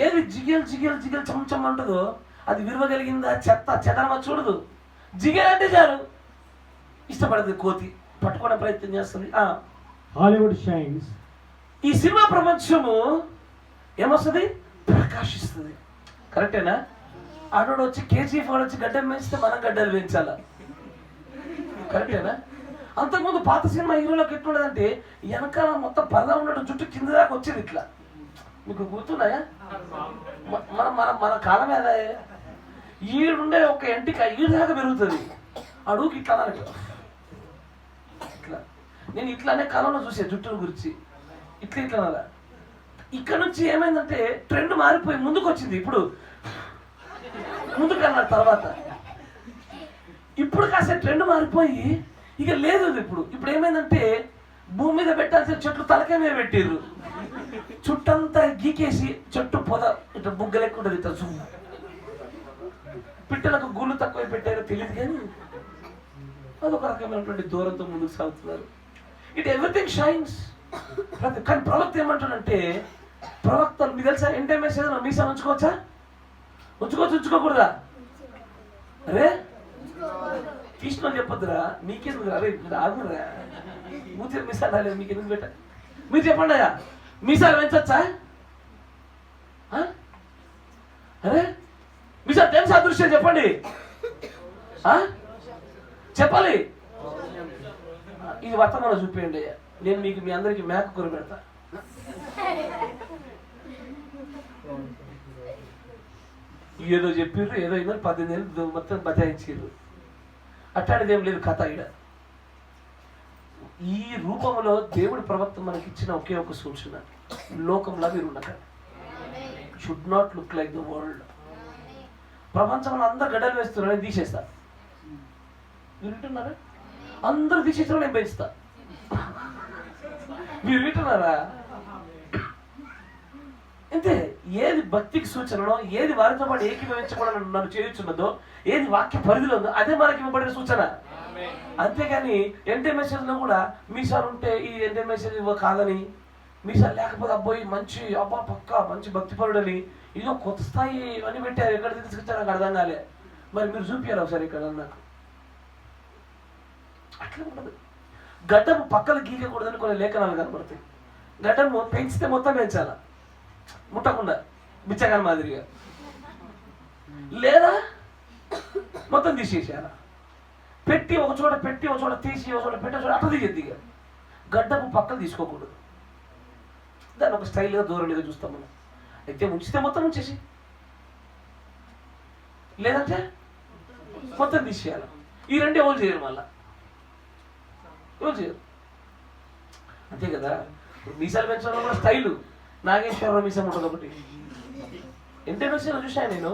ఏది జిగేల్ జిగేల్ జిగేల్ చెంచం ఉంటుందో అది విలువగలిగిందా చెత్త చెదరమా చూడదు. జిగేల్ అంటే చాలు ఇష్టపడదు కోతి, పట్టుకోవడం ప్రయత్నం చేస్తుంది. Hollywood shines. ఈ సినిమా ప్రపంచము ఏమొస్తుంది? ప్రకాశిస్తుంది. కరెక్టేనా? ఆడోడు వచ్చి కేజీఎఫ్ వాడు వచ్చి గడ్డం పెంచితే మనం గడ్డలు పెంచాలా? కరెక్టేనా? అంతకుముందు పాత సినిమా హీరోలకు ఎట్లుండదంటే వెనకాల మొత్తం పరదా ఉన్నట్టు జుట్టు కింద దాకా వచ్చేది ఇట్లా. మీకు గుర్తున్నాయా? మన మన మన కాలం మీద ఈడుండే ఒక ఎంటిక ఈడు దాకా పెరుగుతుంది. అడుగుకి ఇట్లా అన్నారు, ఇట్లా. నేను ఇట్లానే కాలంలో చూసే జుట్టుల గురించి ఇట్లా ఇట్లా అనాలా. ఇక్కడ నుంచి ఏమైందంటే ట్రెండ్ మారిపోయి ముందుకు వచ్చింది. ఇప్పుడు ముందుకు అన్నారు తర్వాత, ఇప్పుడు కాస్త ట్రెండ్ మారిపోయి ఇక లేదు. ఇప్పుడు ఏమైందంటే భూమి మీద పెట్టాల్సిన చెట్లు తలకాయ మీద పెట్టిర్రు, చుట్టంతా గీకేసి చెట్టు పొద ఇట్లా బుగ్గలు ఎక్కువ ఉంటుంది. ఇట్లా పిట్టలకు గుళ్ళు తక్కువ పెట్టారో తెలియదు, కానీ అదొక రకమైనటువంటి దూరంతో ముందుకు సాగుతున్నారు. It everything shines. కానీ ప్రవక్త ఏమంటాడంటే, ప్రవక్తలు మీకు తెలుసా ఎంటే మెసేజ్ మీసా ఉంచుకోవచ్చా? ఉంచుకోకూడదా? అరే తీసిన చెప్పొద్దురా, మీకెందుకు? అరే ఆగురా, మూతి మీసాలు రాలేదు మీకెందుకు పెట్ట? మీరు చెప్పండి అయ్యా, మీసాలు పెంచచ్చా? అరే మీసాలు తెలుసా దృశ్యం చెప్పండి, చెప్పాలి. ఇది వర్తమానం చూపించండి అయ్యా, నేను మీకు మీ అందరికి మేక కూర పెడతా. ఏదో చెప్పిర్రు, ఏదో అయినా 18 ఏళ్ళు మొత్తం బచాయించారు. అట్లాంటిది ఏం లేదు కథ. ఇక్కడ ఈ రూపంలో దేవుడి ప్రవక్త మనకి ఇచ్చిన ఒకే ఒక సూచన, లోకంలో మీరు ఉండక, should not look like the world. ప్రపంచంలో అందరు గడ్డలు వేస్తున్నారు, నేను తీసేస్తా. మీరు వింటున్నారా? అందరూ తీసేసిన నేను పెంచుతా. మీరు వింటున్నారా? అంతే. ఏది భక్తికి సూచనలో, ఏది వారితో పాటు ఏకీభవించకుండా నన్ను చేయుచున్నదో, ఏది వాక్య పరిధిలో ఉందో అదే మనకి ఇవ్వబడిన సూచన. అంతేగాని ఎంటే మెసేజ్ లో కూడా మీసాలు ఉంటే ఈ ఎంటే మెసేజ్ కాదని, మీసాలు లేకపోతే అబ్బాయి మంచి అబ్బా పక్క మంచి భక్తిపరుడని ఇదో కొత్త స్థాయి అని పెట్టారు. ఎక్కడ తీసుకొచ్చారు నాకు అర్థం కాలే. మరి మీరు చూపించారు ఒకసారి ఇక్కడ నాకు. అట్లా ఉండదు. గడ్డం పక్కలు గీకకూడదని కొన్ని లేఖనాలు కనబడతాయి. గడ్డం పెంచితే మొత్తం పెంచాలా, ముట్టకుండా బిచ్చగాని మాదిరిగా, లేదా మొత్తం తీసేసేయాల. పెట్టి ఒక చోట పెట్టి ఒక చోట తీసి ఒక చోట పెట్టి ఒక చోట అట్లా తీసేది. ఇక గడ్డపు పక్కలు తీసుకోకూడదు. దాన్ని ఒక స్టైల్గా దూరంగా చూస్తాం మనం. అయితే ఉంచితే మొత్తం ఉంచేసి, లేదంటే మొత్తం తీసేయాలి. ఈ రెండే ఎవరు చేయరు, మళ్ళా ఎవరు చేయరు. అంతే కదా. మీసాలు పెంచడం కూడా స్టైలు. నాగేశ్వరరావు మీసం ఉంటుంది ఒకటి. ఇంటర్మేషన్లో చూసా నేను,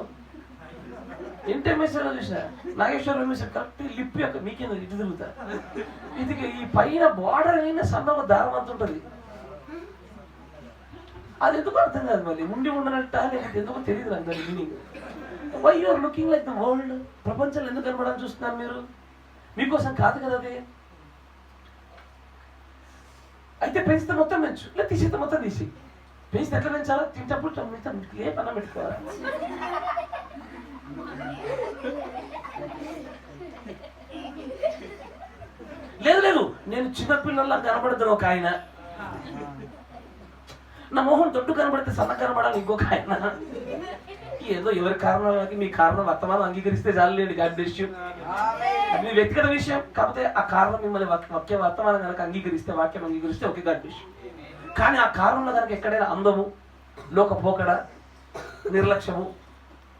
ఇంటర్మేషన్లో చూసా నాగేశ్వరరావు మీసం కరెక్ట్ లిప్ యొక్క మీకేందో ఇటు తిరుగుతా. ఇది ఈ పైన బార్డర్ అయినా సన్న దారం అంత ఉంటుంది. అది ఎందుకు అర్థం కాదు, మళ్ళీ ఉండి ఉండనట్ట లేకపోతే ఎందుకో తెలియదు నాకు దాని meaning. Why you are looking like the world? ప్రపంచంలో ఎందుకు కనబడాలని చూస్తున్నారు మీరు? మీకోసం కాదు కదా అది. అయితే పెంచితే మొత్తం పెంచు, లేదా తీసేస్తే మొత్తం తీసి. పెంచితే ఎట్లా పెంచాలా? తింటప్పుడు ఏ పన్నం పెట్టుకోవాలా? లేదు లేదు, నేను చిన్నపిల్లల్లా కనబడతాను ఒక ఆయన, నా మోహం దొడ్డు కనబడితే సన్న కనబడాలి ఇంకొక ఆయన. ఏదో ఎవరి కారణాలకి మీ కారణం వర్తమానం అంగీకరిస్తే చాలండి. God bless you. అది మీ వ్యక్తిగత విషయం, కాకపోతే ఆ కారణం మిమ్మల్ని వర్తమానం కనుక అంగీకరిస్తే, వాక్యం అంగీకరిస్తే ఓకే, గాడ్ బ్లెస్ యు. కానీ ఆ కారణంలో కనుక ఎక్కడైనా అందము, లోకపోకడ, నిర్లక్ష్యము,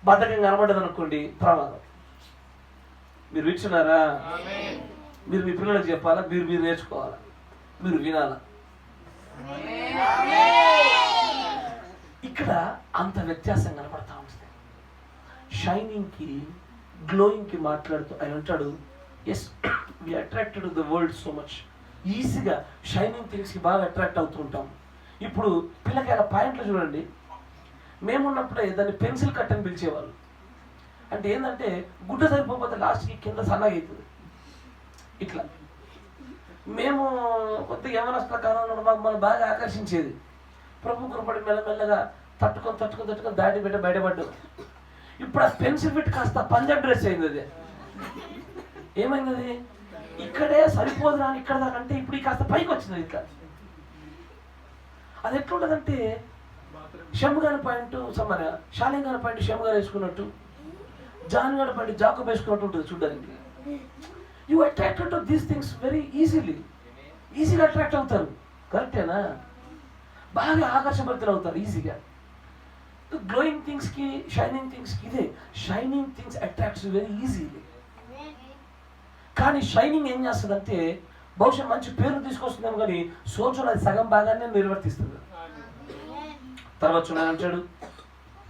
బద్ధకం కనబడ్డది అనుకోండి, ప్రమాదం. మీరు వింటున్నారా? మీరు మీ పిల్లలకు చెప్పాలా, మీరు నేర్చుకోవాలా, మీరు వినాలా. ఇక్కడ అంత వ్యత్యాసం కనబడతా ఉంటుంది. షైనింగ్ కి గ్లోయింగ్ కి మాట్లాడుతూ ఆయన అంటాడు, yes we attracted to the world so much. ఈజీగా షైనింగ్ థింగ్స్ కి బాగా అట్రాక్ట్ అవుతూ ఉంటాం. ఇప్పుడు పిల్లకాయల పాయింట్లు చూడండి, మేమున్నప్పుడే దాన్ని పెన్సిల్ కట్ అని పిలిచేవాళ్ళు. అంటే ఏంటంటే గుడ్డ సరిపోతే లాస్ట్కి కింద సన్నగా అవుతుంది ఇట్లా. మేము కొంత యవనస్తుల కాలంలో మాకు మనం బాగా ఆకర్షించేది. ప్రభు కృపడి మెల్లమెల్లగా తట్టుకొని దాటి పెట్టి బయటపడ్డాం. ఇప్పుడు ఆ పెన్సిల్ ఫిట్ కాస్త పంజాబ్ డ్రెస్ అయింది. అది ఏమైంది? అది ఇక్కడే సరిపోదు అని ఇక్కడ దాకంటే ఇప్పుడు ఈ కాస్త పైకి వచ్చింది ఇట్లా. అది ఎట్లుంటుందంటే షమ్గాని పాయింట్ మన షాలింగాని పాయింట్ షమ్గారు వేసుకున్నట్టు, జాన్గాని పాయింట్ జాకబ్ వేసుకున్నట్టు ఉంటుంది చూడడానికి. You attracted to these things very ఈజీగా అట్రాక్ట్ అవుతారు. కరెక్టేనా? బాగా ఆకర్షభరితులు అవుతారు ఈజీగా. గ్లోయింగ్ థింగ్స్ కి షైనింగ్ థింగ్స్ కి ఇదే, shining things attracts very easily. కానీ షైనింగ్ ఏం చేస్తుందంటే బహుశా మంచి పేరు తీసుకొస్తుందేమో కానీ సోచులు అది సగం భాగాన్ని నిర్వర్తిస్తుంది. తర్వాత చూడండి,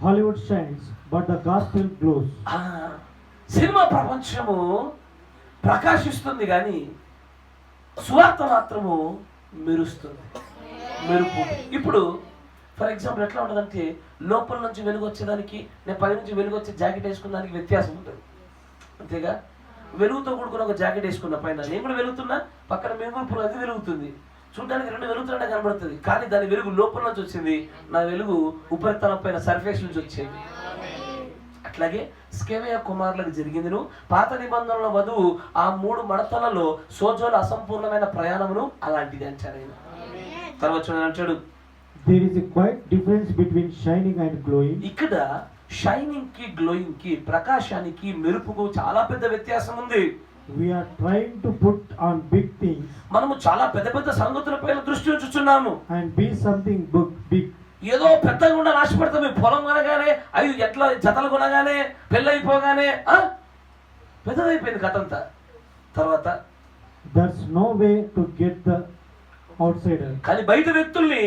Hollywood shines but the gospel glows. Cinema ప్రపంచము ప్రకాశిస్తుంది కానీ సువార్త మాత్రము మెరుస్తుంది, మెరుపు. ఇప్పుడు ఫర్ ఎగ్జాంపుల్ ఎట్లా ఉంటుందంటే లోపల నుంచి వెలుగు వచ్చేదానికి, నేను పై నుంచి వెలుగు వచ్చే జాకెట్ వేసుకున్న దానికి వ్యత్యాసం ఉంటుంది. అంతేగా, వెలుగుతో కూడుకున్న ఒక జాకెట్ వేసుకున్న పైన నేను కూడా వెలుగుతున్నా, పక్కన మెరుగులు అది వెలుగుతుంది, చూడడానికి రెండు వెలుగుతున్నట్టే కనబడుతుంది. కానీ దాని వెలుగు లోపల నుంచి వచ్చింది, నా వెలుగు ఉపరితలం పైన సర్ఫేస్ నుంచి వచ్చేది. అట్లాగే స్కెవయ కుమారులకు జరిగిందిను పాత నిబంధనల వధువు ఆ 3 మడతలలో సోజోల అసంపూర్ణమైన ప్రయాణమును అలాంటిది అంటాడు ఆయన. తర్వాత అంటాడు, there is a quite difference between shining and glowing. ఇక్కడ షైనింగ్ కి గ్లోయింగ్ కి, ప్రకాశానికి మెరుపుకు చాలా పెద్ద వ్యత్యాసం ఉంది. We are trying to put on big things. మనము చాలా పెద్ద సంగతులపైన దృష్టి ఉంచుతున్నాము and be something big. ఏదో పెద్దగా ఉండాలని ఆశపడతాం. మీ పొలం కొనగానే, అవి ఎట్లా జతలు కొనగానే, పెళ్ళైపోగానే పెద్దదైపోయింది కథంతా. తర్వాత there's no way to get the outsider. కానీ బయట వ్యక్తుల్ని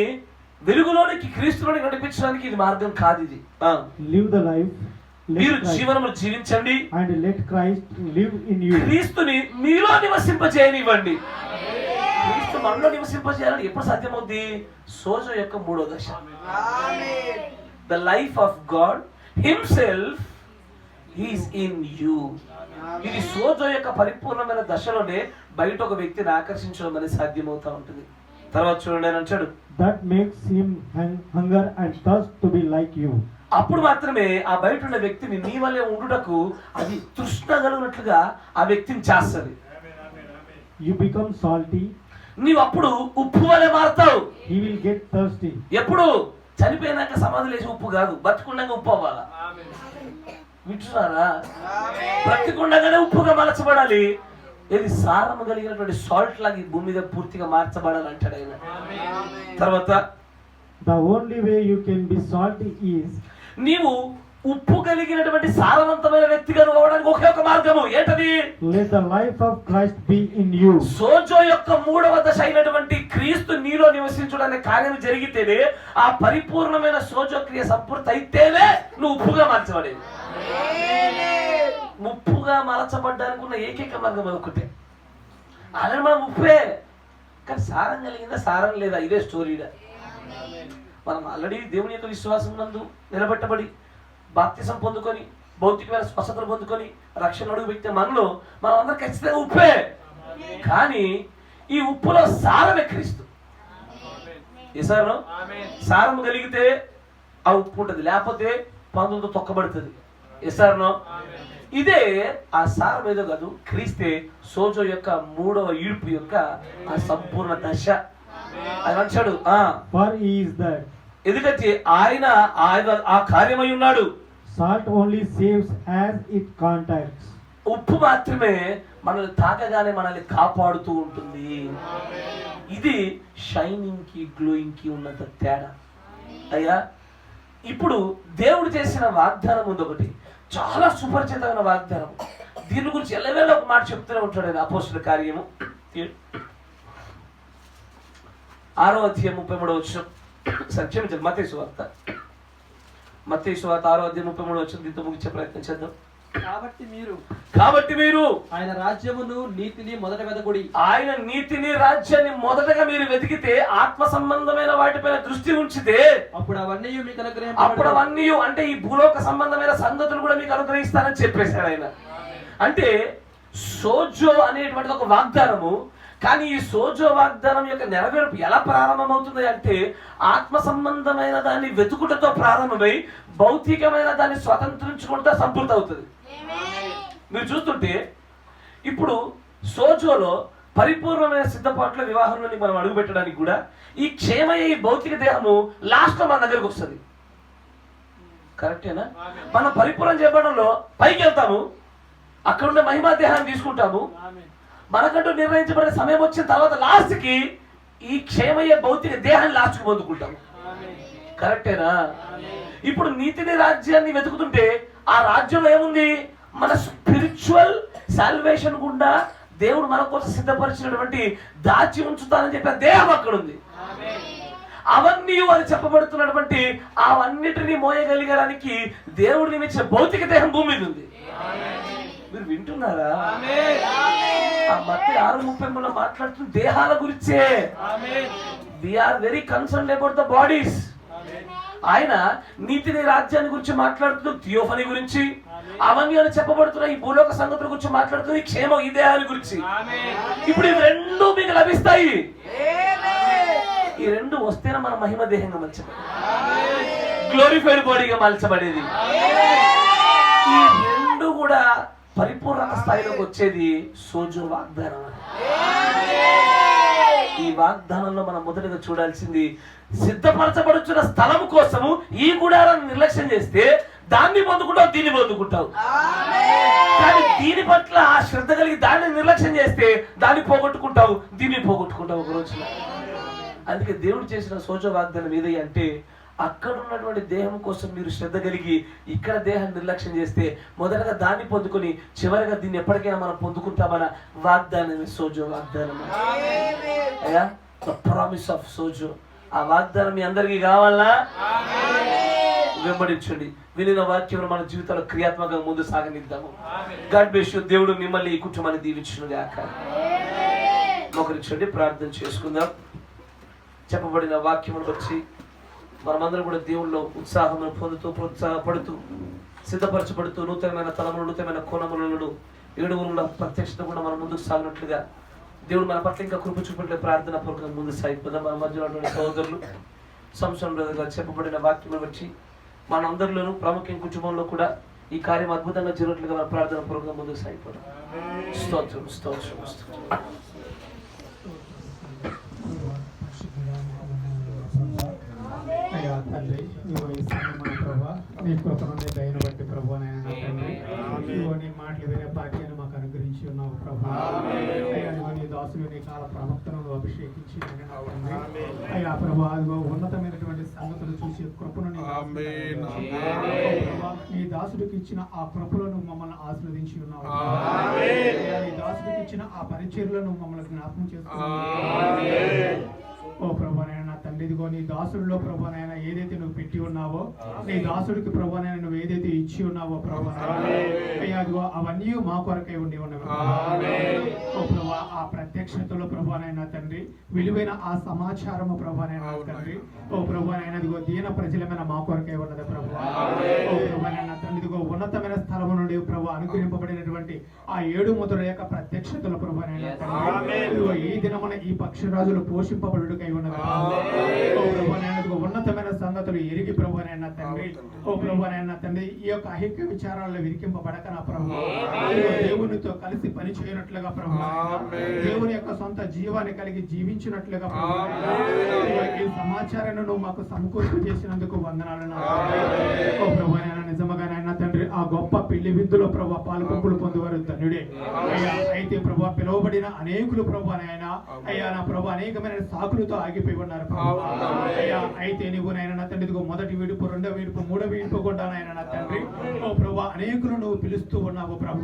వెలుగులోనికి, క్రీస్తులోనికి నడిపించడానికి ఇది మార్గం కాదు. ఇది live the life, మీరు జీవనము జీవించండి and let Christ live in you. క్రీస్తుని మీలో నివసింపజేయనివ్వండి. క్రీస్తు మనలో నివసింపజేయాలని ఎప్పుడు సాధ్యమవుద్ది? సోజో యొక్క 3వ దశ, the life of God himself is in you. ఇది సోజో యొక్క పరిపూర్ణమైన దశలోనే బయట ఒక వ్యక్తిని ఆకర్షించడం అనేది సాధ్యమవుతా ఉంటుంది. తర్వాత చూడండి అని అంటాడు, that makes him hunger and thirst to be like you. అప్పుడు మాత్రమే ఆ బయట ఉన్న వ్యక్తిని నీ వల్లే ఉండుటకు అది తృష్ణ కలిగినట్లుగా ఆ వ్యక్తిని చేస్తుంది. You become salty. నీవు అప్పుడు ఉప్పు వలె మారుతావు. He will get thirsty. ఎప్పుడు? చనిపోయినాక సమాధి లేచి ఉప్పు కాదు, బతికుండగా ఉప్పు అవ్వాలా. వింటున్నారా? బ్రతికుండగానే ఉప్పుగా మలచబడాలి. ఇది సారము కలిగినటువంటి సాల్ట్ లాగా ఈ భూమి మీద పూర్తిగా మార్చబడాలి అంటాడు ఆయన. తర్వాత the only way you can be salty is నీవు ఉప్పు కలిగినటువంటి సారవంతమైన వ్యక్తిగా నువ్వు అవడానికి ఒకే ఒక మార్గము ఏంటది? Let the life of Christ be in you. Sozo యొక్క 3వ దశ అయినటువంటి క్రీస్తు నీలో నివసించడానికి కార్యం జరిగితేనే ఆ పరిపూర్ణమైన సోజో క్రియ సంపూర్తి అయితేనే నువ్వు ఉప్పుగా మార్చబడేది. ఉప్పుగా మార్చబడ్డానికి ఉన్న ఏకైక మార్గం ఒకటే. అలానే మనం ఉప్పే, కానీ సారం కలిగిందా సారం లేదా ఇదే స్టోరీడా. మనం ఆల్రెడీ దేవుని యొక్క విశ్వాసం నందు నిలబెట్టబడి బాప్తిసం పొందుకొని భౌతికమైన స్వస్థతలు పొందుకొని రక్షణ అడుగు పెట్టే మనలో మనం అందరం ఖచ్చితంగా ఉప్పే. కానీ ఈ ఉప్పులో సారమే క్రీస్తు. ఏ సారం? సారం కలిగితే ఆ ఉప్పు ఉంటుంది, లేకపోతే పందులతో తొక్కబడుతుంది. ఏ సారం? ఇదే ఆ సారం ఏదో కాదు, క్రీస్తే సోజో యొక్క 3వ ఈడ్పు యొక్క ఆ సంపూర్ణ దశ. ఆయన అంటాడు For he is that. ఎందుకంటే ఆయన ఆ కార్యమై ఉన్నాడు. Salt only saves as it contacts. ఉప్పు మాత్రమే మనల్ని తాకగానే మనల్ని కాపాడుతూ ఉంటుంది. ఇది షైనింగ్ కి గ్లోయింగ్ కి ఉన్నంత తేడా. అయ్యా, ఇప్పుడు దేవుడు చేసిన వాగ్దానం ఉంది ఒకటి, చాలా సుపరిచితమైన వాగ్దానం. దీని గురించి ఎల్లవేళ ఒక మాట చెప్తూనే ఉంటాడు ఆయన. అపోస్తుల కార్యము 6వ అధ్యాయం 33వ వచనం. క్షమించండి, మత్తయి సువార్త 6వ అధ్యాయం 33వ వచనం. దీంతో ముగించే ప్రయత్నం చేద్దాం. కాబట్టి మీరు ఆయన రాజ్యమును నీతిని మొదట వెదకుడి. ఆయన నీతిని రాజ్యాన్ని మొదటగా మీరు వెతికితే, ఆత్మ సంబంధమైన వాటిపైన దృష్టి ఉంచితే అప్పుడు అవన్నీ మీకు అప్పుడు అవన్నీ అంటే ఈ భూలోక సంబంధమైన సంగతులు కూడా మీకు అనుగ్రహిస్తానని చెప్పేశాడు ఆయన. అంటే సోజో అనేటువంటి ఒక వాగ్దానము. కానీ ఈ సోజో వాగ్దానం యొక్క నెరవేర్పు ఎలా ప్రారంభమవుతుంది అంటే, ఆత్మ సంబంధమైన దాన్ని వెతుకుటతో ప్రారంభమై భౌతికమైన దాన్ని స్వతంత్రించుకుంటూ సంపూర్తి అవుతుంది. మీరు చూస్తుంటే ఇప్పుడు సోజోలో పరిపూర్ణమైన సిద్ధపాట్ల వివాహంలోని మనం అడుగు పెట్టడానికి కూడా ఈ క్షేమయ్యే ఈ భౌతిక దేహము లాస్ట్ లో మన దగ్గరకు వస్తుంది. కరెక్టేనా? మనం పరిపూర్ణం చేయడంలో పైకి వెళ్తాము, అక్కడ ఉండే మహిమా దేహాన్ని తీసుకుంటాము. మనకంటూ నిర్ణయించబడిన సమయం వచ్చిన తర్వాత లాస్ట్ కి ఈ క్షేమయ్యే భౌతిక దేహాన్ని లాస్ట్ కు పొందుకుంటాము. కరెక్టేనా? ఇప్పుడు నీతిని రాజ్యాన్ని వెతుకుతుంటే ఆ రాజ్యంలో ఏముంది? మన స్పిరిచువల్ సాల్వేషన్ గుండా దేవుడు మన కోసం సిద్ధపరిచినటువంటి దాచి ఉంచుతానని చెప్పిన దేహం అక్కడ ఉంది. అవన్నీ అని చెప్పబడుతున్నటువంటి అవన్నిటిని మోయగలిగడానికి దేవుడు నియమించిన భౌతిక దేహం భూమి మీద ఉంది. మీరు వింటున్నారా? ఆ మత్తయి 6:33 మాట్లాడుతున్న దేహాల గురించే. We are very concerned about the bodies. ఆయన నీతిని రాజ్యాన్ని గురించి మాట్లాడుతూ థియోఫనీ గురించి, అవన్నీ అని చెప్పబడుతున్న ఈ భూలోక సంగతుల గురించి మాట్లాడుతుంది, క్షేమం ఈ దేహాన్ని గురించి. ఇప్పుడు ఇవి రెండు మీకు లభిస్తాయి. ఈ రెండు వస్తేనే మన మహిమ దేహంగా మలచబడేది, గ్లోరిఫైడ్ బాడీగా మలచబడేది. ఈ రెండు కూడా పరిపూర్ణత స్థాయిలోకి వచ్చేది సోజో వాగ్దానం. ఈ వాగ్దానంలో మనం మొదటగా చూడాల్సింది, సిద్ధపరచబడుచున్న స్థలం కోసము ఈ గుడారాన్ని నిర్లక్ష్యం చేస్తే దాన్ని పొందుకుంటావు, దీన్ని పొందుకుంటావు. కానీ దీని పట్ల ఆ శ్రద్ధ కలిగి దాన్ని నిర్లక్ష్యం చేస్తే దాన్ని పోగొట్టుకుంటావు, దీన్ని పోగొట్టుకుంటావు ఒక రోజున. అందుకే దేవుడు చేసిన సోజో వాగ్దానం ఏది అంటే, అక్కడ ఉన్నటువంటి దేహం కోసం మీరు శ్రద్ధ కలిగి ఇక్కడ దేహాన్ని నిర్లక్ష్యం చేస్తే మొదటగా దాన్ని పొందుకొని చివరిగా దీన్ని ఎప్పటికైనా మనం పొందుకుంటామన్న వాగ్దానం సోజో వాగ్దానం. అయ్యా, ద ప్రామిస్ ఆఫ్ సోజో. ఆ వాగ్దానం మీ అందరికీ కావాలా? వెంబడించండి. వినిన వాక్యం మన జీవితంలో క్రియాత్మకంగా ముందు సాగనిద్దాము. God bless you. దేవుడు మిమ్మల్ని ఈ కుటుంబాన్ని దీవించును గాక. మోకరించండి, ప్రార్థన చేసుకుందాం. చెప్పబడిన వాక్యమును బట్టి మనమందరం కూడా దేవుళ్ళలో ఉత్సాహమును పొందుతూ ప్రోత్సాహపడుతూ సిద్ధపరచబడుతూ నూతనమైన తలములు నూతనమైన కోణములను ఏడుగురుల ప్రత్యక్షత కూడా మనం ముందుకు సాగినట్లుగా దేవుడు మన పట్ల ఇంకా కృప చూపట్లే ప్రార్థన పూర్వకంగా ముందుకు సాగిపోదాం. మన మధ్యలో ఉన్నటువంటి సహోదరులు సంవత్సరంగా చెప్పబడిన వాక్యమును బట్టి మనందరిలోనూ ప్రాముఖ్యం కుటుంబంలో కూడా ఈ కార్యం అద్భుతంగా జరిగినట్లుగా మన ప్రార్థన పూర్వకంగా ముందుకు సాగిపోదాం. స్తోత్రం స్తోత్రం స్తోత్రం. తండ్రి, ఇవో ఈ సమయమున ప్రభా నీ కృపను దయను బట్టి ప్రభు నాయన తండ్రి, ఇవో నీ మాటలు వినే భాగ్యాన్ని మాకు అనుగ్రహించి ఉన్నావు ప్రభా. అయ్యా, నీ దాసు దాసులు నీ కాల ప్రవక్తను అభిషేకించి నాయన నా తండ్రి అయ్యా ప్రభా అదిగో ఉన్నతమైనటువంటి సంగతులు చూసి కృపను నీ దాసుడికి అనుగ్రహించి, ఓ ప్రభా, నీ దాసుడికి ఇచ్చిన ఆ కృపలను మమ్మల్ని ఆశీర్వదించి ఉన్నావు అయ్యా, నీ దాసుడికి ఇచ్చిన ఆ పరిచర్లను మమ్మల్ని జ్ఞాపకం చేసుకున్నావు. ఓ ప్రభానైనా నా తండ్రి ఇదిగో నీ దాసుడిలో ప్రభానైనా ఏదైతే నువ్వు పెట్టి ఉన్నావో, నీ దాసుడికి ప్రభానైనా నువ్వు ఏదైతే ఇచ్చి ఉన్నావో ప్రభానైనా అయ్యా అదిగో అవన్నీ మా కొరకై ఉండి ఉన్నవి. ఓ ప్రభా, ఆ ప్రత్యక్షతలో ప్రభానైనా తండ్రి విలువైన ఆ సమాచారము ప్రభానైనా తండ్రి, ఓ ప్రభానైనా ఇదిగో దీన ప్రజలమైన మా కొరకై ఉన్నది ప్రభు. ఓ ప్రభానైనా తండ్రి ఇదిగో ఉన్నతమైన స్థలము నుండి ప్రభు అనుగ్రహింపబడినటువంటి ఆ 7 ముద్రల యొక్క ప్రత్యక్షతల ప్రభానైనా తండ్రి ఇదిగో ఈ దినమున ఈ పక్షిరాజులు పోషింపబడుటకై ఉన్నది. ఓ ప్రభువైన ఉన్నతమైన సంగతులు ఎరిగి ప్రభువైన తండ్రి, ఓ ప్రభువైన తండ్రి ఈ యొక్క అహిక విచారాల్లో విరికింపబడక నా ప్రభు దేవునితో కలిసి పని చేయనట్లుగా ప్రభు, దేవుని యొక్క సొంత జీవాన్ని కలిగి జీవించినట్లుగా ప్రభు, ఈ సమాచారాన్ని నువ్వు మాకు సమకూర్పు చేసినందుకు వందనాలు నా తండ్రి. ఓ ప్రభువైన నిజముగానైనా తండ్రి ఆ గొప్ప పెళ్లి విందులో ప్రభు పాల్పంపులు పొందువారు ధన్యుడే అయ్యా. అయితే ప్రభు పిలువబడిన అనేకులు ప్రభు నాయన అయ్యా నా ప్రభు అనేకమైన సాకులతో ఆగిపోయి ఉన్నారు ప్రభు అయ్యా. అయితే నువ్వు నాయన నా తండ్రి ఇదిగో మొదటి విడుపు, రెండో విడుపు, మూడో విడుపు కూడా నాయన నా తండ్రి ఓ ప్రభు అనేకులు నువ్వు పిలుస్తూ ఉన్నావు ప్రభు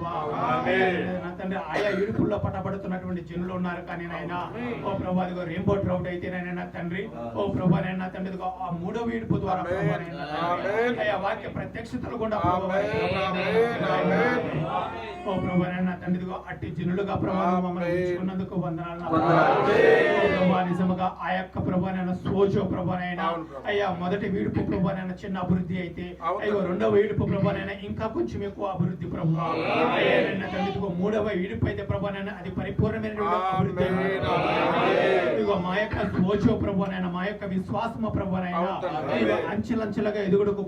నా తండ్రి. ఆయా ఇడుపుల్లో పట్టబడుతున్నటువంటి జనులు ఉన్నారు కానీ నాయన ఓ ప్రభు అదిగో రెయిన్బో ట్రౌట్ అయితే నాయన నా తండ్రి ఓ ప్రభు నాయన నా తండ్రి ఇదిగో ఆ మూడో విడుపు ద్వారా ప్రభు అయ్యా వాక్య ప్రత్యక్షతలు కూడా ఓ ప్రభు నాయన తండ్రి ఇదిగో అట్టి జనులుగా ప్రభు మమ్మల్ని ఉంచుకున్నందుకు వందనాలు. నిజముగా ఆ యొక్క ప్రభానైనా సోజో ప్రభానైనా అయ్యా మొదటి వీడుపు ప్రభానైనా చిన్న అభివృద్ధి అయితే అయ్యో రెండవ వీడుపు ప్రభానైనా ఇంకా కొంచెం ఎక్కువ అభివృద్ధి ప్రభు అయ్యా. తండ్రిగో మూడవ వీడుపు అయితే ప్రభానైనా అది పరిపూర్ణమైన అభివృద్ధి. ఇదిగో మా యొక్క సోజో ప్రభానైనా మా యొక్క విశ్వాసము ప్రభానైనా అంచెలంచెలుగా ఎదుగుడుకు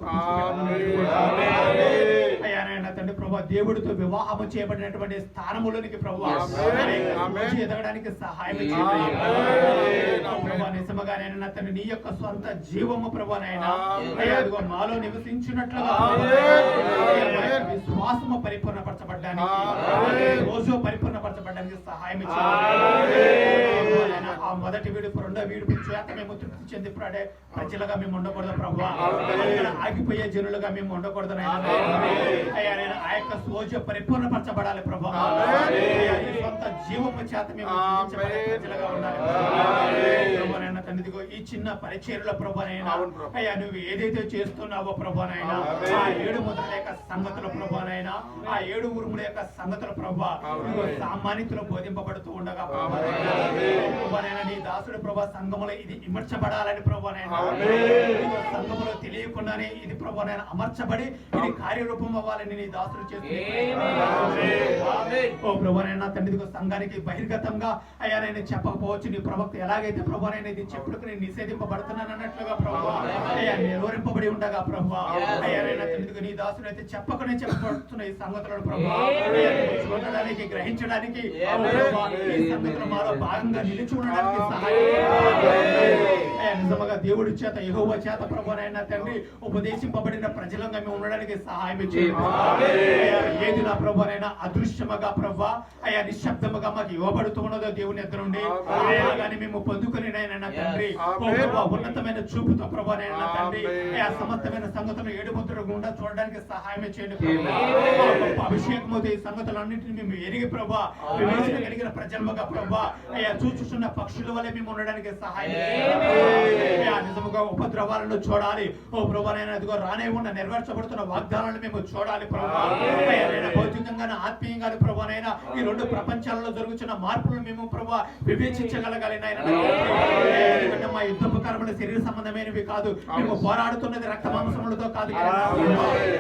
అయ్యా నాయన తండ్రి ప్రభా దేవుడితో వివాహము చేయబడినటువంటి స్థానములోనికి ప్రభు ఎదగడానికి సహాయం నిజముగానైనా తండ్రి నీ యొక్క సొంత జీవము ప్రభానైనా అదిగో మాలో నివసించినట్లుగా విశ్వాసము పరిపూర్ణపరచబడ్డానికి రోజు పరిపూర్ణపరచబడ్డానికి సహాయం ఇచ్చారు. ఆ మొదటి వీడుపు, రెండో వీడుపు చేత మేము తృప్తి చెంది ప్రజలుగా మేము ఉండకూడదు ప్రభు, ఆగిపోయే జనులుగా మేము ఉండకూడదు అయ్యా. నేను ఆ యొక్క సోజ పరిపూర్ణపరచబడాలి ప్రభు, సొంత జీవము చేత మేము ప్రజలుగా ఉండాలి తండ్రిదిగో ఈ చిన్న పరిచర్యలో ప్రభానైనా అయ్యా నువ్వు ఏదైతే చేస్తున్నావో ప్రభానైనా ఆ 7 ముద్రల యొక్క సంగతుల ప్రభానైనా ఆ 7 ఉరుముల యొక్క సంగతుల ప్రభా సామాన్యతలో బోధింపబడుతూ ఉండగా ప్రభానైనా నీ దాసుడు ప్రభా సంఘములో ఇది ఇమర్చబడాలని ప్రభానైనా సంఘములో తెలియకుండానే ఇది ప్రభానైనా అమర్చబడి ఇది కార్యరూపం అవ్వాలని నీ దాసుడు చేస్తున్నారు. ఓ ప్రభానైనా తండ్రిదిగో సంఘానికి బహిర్గతంగా అయ్యా నేను చెప్పకపోవచ్చు నీ ప్రవక్త ఎలాగైతే ప్రభానైనా ఇది చెప్పులకు నేను నిషేధింపబడుతున్నాను అన్నట్లుగా ప్రభు అయ్యా నిరోధింపబడి ఉండగా ప్రభు అయ్యా నేను తండ్రిదిగో నీ దాసుడు అయితే చెప్పకనే చెప్పబడుతున్న ఈ సంగతులను ప్రభు చూడడానికి గ్రహించడానికి ఈ సంగతులు మాలో భాగంగా నిలిచి ఉండడానికి సహాయం నిజంగా దేవుడి చేత యెహోవా చేత ప్రభువైన తండ్రి ఉపదేశింపబడిన ప్రజలంగా మేము ఉండడానికి సహాయం చేయండి. ఏది నా ప్రభువైనా అదృశ్యముగా ప్రభు అయ్యా నిశ్శబ్దముగా మాకు ఇవ్వబడుతూ ఉన్నదో దేవుని ఎదురు నుండి అలాగానే మేము పొందుకొని నాయన తండ్రి ఉన్నతమైన చూపుతో ప్రభువైన తండ్రి అయ్యా సమస్తమైన సంగతులు 7 ముద్రల గుండా చూడడానికి సహాయం చేయండి. అభిషేకముతో ఈ సంగతులన్నింటినీ మేము ఎరిగి ప్రభు వివేచన కలిగిన ప్రజలుగా ప్రభు అయ్యా చూచుచున్న పక్షుల వలె మేము ఉండడానికి సహాయం చేయండి. నిజముగా ఉపద్రవాలను చూడాలి ఓ ప్రభువైనా అదిగో రానే ఉన్న నెరవేర్చబడుతున్న వాగ్దానాలను మేము చూడాలి ప్రభు భౌతికంగా ఆత్మీయంగా ప్రభువైనా ఈ 2 ప్రపంచాలలో జరుగుతున్న మార్పులను మేము ప్రభు వివేచించగలగాలి నాయన. మా యుద్ధోపకరములు శరీర సంబంధమైనవి కాదు, మేము పోరాడుతున్నది రక్త మాంసములతో కాదు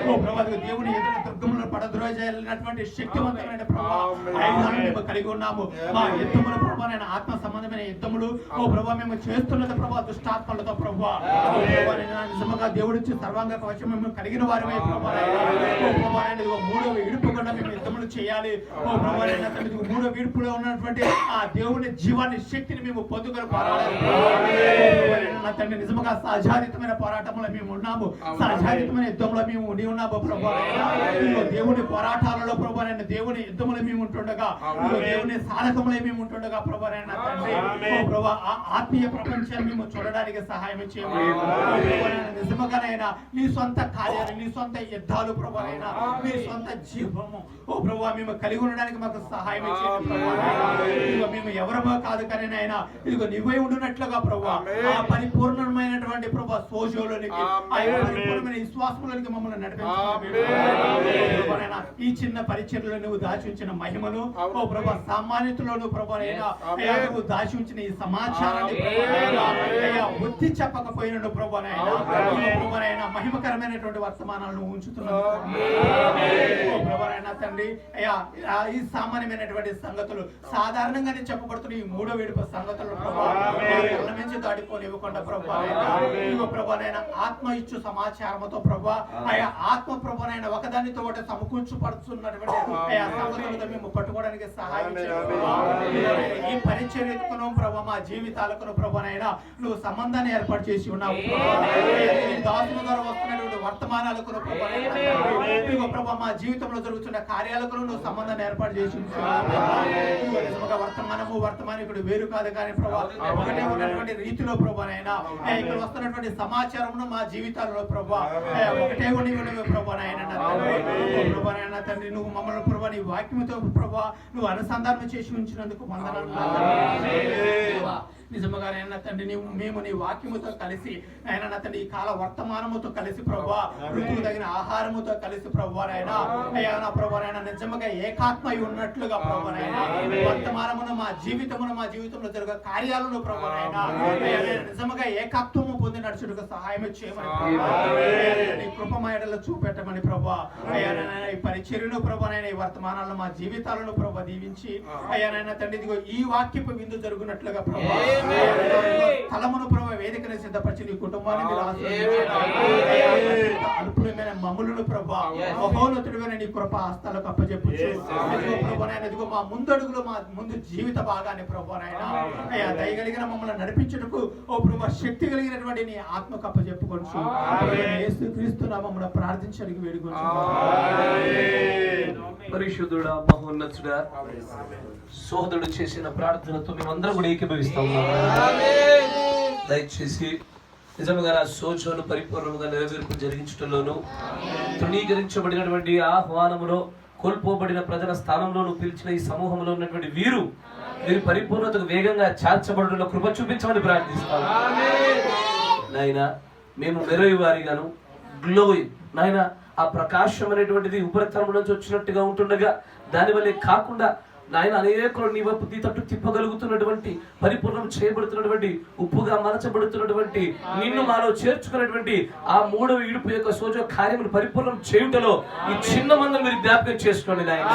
ఓ ప్రభు దేవుని ఎదురు దుర్గములను పడద్రోజేయాలన్నటువంటి శక్తివంతమైన ప్రభు ఆయుధాలను మేము కలిగి ఉన్నాము. మా యుద్ధముల ప్రభువైన ఆత్మ సంబంధమైన యుద్ధములు ఓ ప్రభు మేము చేస్తున్నది ప్రభు దుష్టాత్మలతో ప్రభువా నిజంగా దేవుడిచ్చి సర్వాంగ కవచం మేము కలిగిన వారమే ప్రభువా మూడవ ఇడుపు కూడా మేము యుద్ధములు చేయాలి. ఓ ప్రభువా మూడవ ఇడుపులో ఉన్నటువంటి ఆ దేవుని జీవాన్ని శక్తిని మేము పొందుకొని పోరాడాలి నా తండ్రి. నిజంగా సహజారితమైన పోరాటంలో మేము ఉన్నాము, సహజారితమైన యుద్ధంలో మేము ఉండి ఉన్నాము ప్రభువా. దేవుని పోరాటాలలో ప్రభువా దేవుని యుద్ధములు మేము ఉంటుండగా దేవుని సాధకములు మేము ఉంటుండగా ప్రభువా నా తండ్రి ఓ ప్రభువా ఆత్మీయ ప్రపంచాన్ని మేము చూడడానికి సహాయం చేయమని నిజంగానైనా నీ సొంత కార్యాలు నీ సొంత యుద్ధాలు ప్రభువా నీ సొంత జీవము ఓ ప్రభువా మేము కలిగి ఉండడానికి మాకు సహాయం చేయండి ప్రభువా. మేము ఎవరమో కాదు కానీ నాయనా ఇదిగో నీవై ఉండునట్లుగా ప్రభువా ఆ పరిపూర్ణమైనటువంటి ప్రభువా సోజోలోనికి ఆ పరిపూర్ణమైన విశ్వాసంలోనికి మమ్మల్ని నడిపించండి. ఈ చిన్న పరిచర్యలో నువ్వు దాచి ఉంచిన మహిమను ఓ ప్రభువా సామాన్యతలోను ప్రభువా నువ్వు దాచి ఉంచిన ఈ సమాచారాన్ని బుద్ధి చెప్పకపోయిన ప్రభువా మహిమకరమైనటువంటి వర్తమానాలను ఉంచుతున్నాను తండ్రి. అయ్యా ఈ సామాన్యమైనటువంటి సంగతులు సాధారణంగానే చెప్పబడుతున్న ఈ మూడో విడుపు సంగతులు నుంచి దాటిపోనివ్వకుండా ప్రభువా ఆత్మ ఇచ్చు సమాచారంతో ప్రభువా అయా ఆత్మ ప్రభువైన ఒకదానితో ఒకటి సమకూర్చుపడుతున్నటువంటి అయా సంగతులతో మేము పట్టుకోవడానికి సహాయం చేయండి. ఈ పరిచర్యకును ప్రభువా మా జీవితాలకు ప్రభువైనా నువ్వు సంబంధాన్ని ఏర్పాటు చేసి ఉన్నావు. దాసుల ద్వారా వస్తున్నటువంటి వర్తమానాలకు ప్రభువా మా జీవితంలో జరుగుతున్న కార్యాలకు నువ్వు సంబంధాన్ని ఏర్పాటు చేసి వర్తమానికుడు వేరు కాదు కానీ ప్రభా ఒకటే ఉన్నటువంటి రీతిలో ప్రభువైనా ఇక్కడ వస్తున్నటువంటి సమాచారమును మా జీవితాలలో ప్రభా ఒకటే ఉండి ప్రభువైనా తండ్రి నువ్వు మమ్మల్ని ప్రభా నీ వాక్యముతో ప్రభా నువ్వు అనుసంధానం చేసి ఉంచినందుకు వందనాలు. నిజముగానైనా తండ్రి మేము నీ వాక్యముతో కలిసి ఆయన నా తండ్రి ఈ కాల వర్తమానముతో కలిసి ప్రభా ఋతువు తగిన ఆహారముతో కలిసి ప్రభువారైనా అయ్యా నా ప్రభువారైనా నిజముగా ఏకాత్మై ఉన్నట్లుగా ప్రభువారైనా వర్తమానమును మా జీవితంలో జరిగే కార్యాలను ప్రభువారైనా నిజముగా ఏకాత్వము పొంది నడుచుటకు సహాయం చేయమని నీ కృపమయడలో చూపెట్టమని ప్రభా అయ్యా ఈ పరిచర్యను ప్రభువారైనా ఈ వర్తమానాలను మా జీవితాలను ప్రభా దీవించి అయ్యా నాయన తండ్రి ఇదిగో ఈ వాక్యపు విందు జరుగునట్లుగా ప్రభా స్థలమును ప్రభా వేదికను సిద్ధపరిచి నీ కుటుంబాన్ని మీరు అల్పులమైన మమ్ములను ప్రభా మహోన్నతుడైన నీ కృప హస్తాలకు అప్పచెప్పొచ్చు ఇదిగో మా ముందడుగులు మా ముందు జీవిత భాగాన్ని ప్రభా నాయన అయ్యా దయగలిగిన మమ్మల్ని నడిపించుటకు ఓ ప్రభా శక్తి కలిగినటువంటి నీ ఆత్మకు అప్పచెప్పుకోవచ్చు. యేసుక్రీస్తు నామమున ప్రార్థించడానికి వేడుకొచ్చు. పరిశుద్ధుడా మహోన్నతుడా సోదరుడు చేసిన ప్రార్థనతో మేమందరం కూడా ఏకీభవిస్తాం. దయచేసి నిజంగా నా సోచోను పరిపూర్ణంగా నెరవేర్పు జరిగించడంలోను తృణీకరించబడినటువంటి ఆహ్వానములో కోల్పోబడిన ప్రజల స్థానంలోను పిలిచిన ఈ సమూహంలో ఉన్నటువంటి వీరు పరిపూర్ణతకు వేగంగా చేర్చబడడంలో కృప చూపించమని ప్రార్థిస్తాను. నాయనా మేము మెరవి వారిగాను గ్లోయి నాయన ఆ ప్రకాశం అనేటువంటిది ఉపరితలం నుంచి వచ్చినట్టుగా ఉంటుండగా దానివల్లే కాకుండా నాయన అనేకులు నీ వైపు తట్టు తిప్పగలుగుతున్నటువంటి పరిపూర్ణం చేయబడుతున్నటువంటి ఉప్పుగా మలచబడుతున్నటువంటి నిన్ను మాలో చేర్చుకున్నటువంటి ఆ మూడవ ఇడుపు యొక్క సోజో కార్యములు పరిపూర్ణం చేయుటలో ఈ చిన్న మందిని మీరు జ్ఞాపకం చేసుకోండి నాయన.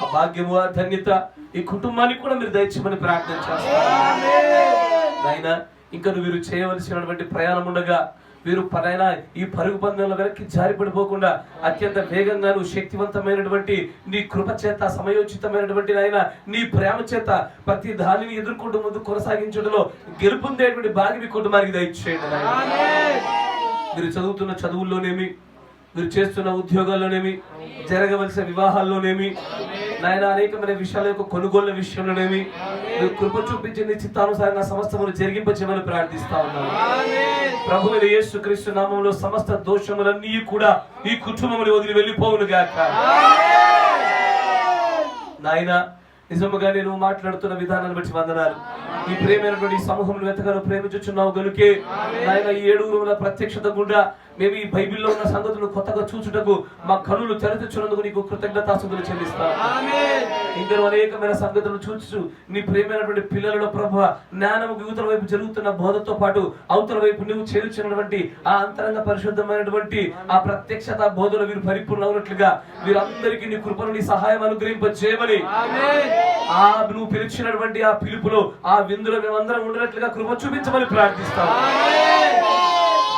ఆ భాగ్యము ఆ ధన్యత ఈ కుటుంబానికి కూడా మీరు దయచేయమని ప్రార్థన చేస్తారు నాయన. ఇంకా వీరు చేయవలసినటువంటి ప్రయాణం ఉండగా వీరు పరైనా ఈ పరుగు పందెంలో వెనక్కి జారిపడిపోకుండా అత్యంత వేగంగా శక్తివంతమైనటువంటి నీ కృప చేత సమయోచితమైనటువంటి నాయన నీ ప్రేమ చేత ప్రతి దానిని ఎదుర్కొంటూ ముందు కొనసాగించడంలో గెలుపొందేటువంటి భాగ్యం మీ కుటుంబానికి దయచేయండి. మీరు చదువుతున్న చదువుల్లోనేమి మీరు చేస్తున్న ఉద్యోగాల్లోనేమి జరగవలసిన వివాహాల్లోనేమి నాయన అనేకమైన విషయాల యొక్క కొనుగోళ్ల విషయంలోనేమి మీరు కృప చూపించి నీ చిత్తానుసారంగా సమస్తమును జరిగింపచేయమని ప్రార్థిస్తా ఉన్నాను. ప్రభువైన యేసుక్రీస్తు నామములో సమస్త దోషములన్నీ కూడా ఈ కుటుంబముని వదిలి వెళ్ళిపోవును గాక. నాయన నిజముగా నేను మాట్లాడుతున్న విధానాన్ని బట్టి వందనాలు. ఈ ప్రేమైనటువంటి సమూహం ఎంతగానో ప్రేమించుచున్నావు గనుకే నాయన ఈ 7 ప్రత్యక్షత గుండా మేము ఈ బైబిల్లో ఉన్న సంగతులు కొత్తగా చూచుటకు మా కనులు తెరచున్నందుకు నీకు కృతజ్ఞతాస్తుతులు చెల్లిస్తాం. ఇంకా అనేకమైన సంగతులు చూచు నీ ప్రేమైనటువంటి పిల్లలలో ప్రభువ జ్ఞానము యువతల వైపు జరుగుతున్న బోధతో పాటు అవతల వైపు నువ్వు చేర్చినటువంటి ఆ అంతరంగ పరిశుద్ధమైనటువంటి ఆ ప్రత్యక్షత బోధన వీరు పరిపూర్ణమైనట్లుగా వీరందరికీ నీ కృపను నీ సహాయం అనుగ్రహింపజేయమని ఆ నువ్వు పిలిచినటువంటి ఆ పిలుపులో ఆ విందులో మేమందరం ఉండనట్లుగా కృప చూపించమని ప్రార్థిస్తాం.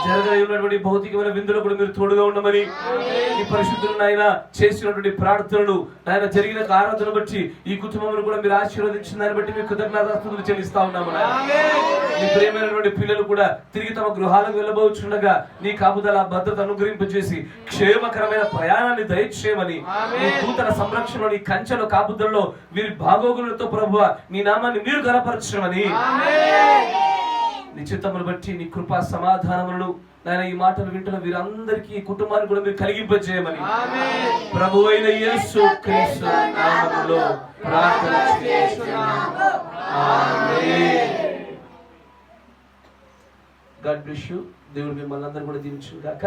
జరగనటువంటి భౌతికమైన విందులో కూడా మీరు తోడుగా ఉండమని ఈ పరిశుద్ధులను ఆయన చేసినటువంటి ప్రార్థనలు ఆయన జరిగిన ఆరాధన బట్టి ఈ కుటుంబంలో కూడా మీరు ఆశీర్వదించిన దాన్ని బట్టి మీకు కృతజ్ఞతాస్తుతులు చెల్లిస్తా ఉన్నాము. నీ ప్రియమైనటువంటి పిల్లలు కూడా తిరిగి తమ గృహాలకు వెళ్ళబోచుండగా నీ కాపుదల భద్రత అనుగ్రహింపజేసి క్షేమకరమైన ప్రయాణాన్ని దయచేయమని నీ దూతల సంరక్షణలో నీ కంచెలో కాపుదలలో వీరి భాగోగులతో ప్రభువ నీ నామాన్ని మీరు గణపరచమని నీ చిత్తమును బట్టి నీ కృపా సమాధానములను నాయన ఈ మాటలు వింటున్న వీరందరికీ ఈ కుటుంబాన్ని కూడా మీరు కలిగింపజేయమని ప్రభువైన యేసు క్రీస్తు నామములో ప్రార్థన చేస్తున్నాము. ఆమేన్. God bless you. దేవుడు మిమ్మల్ని అందరూ కూడా దీవించును గాక.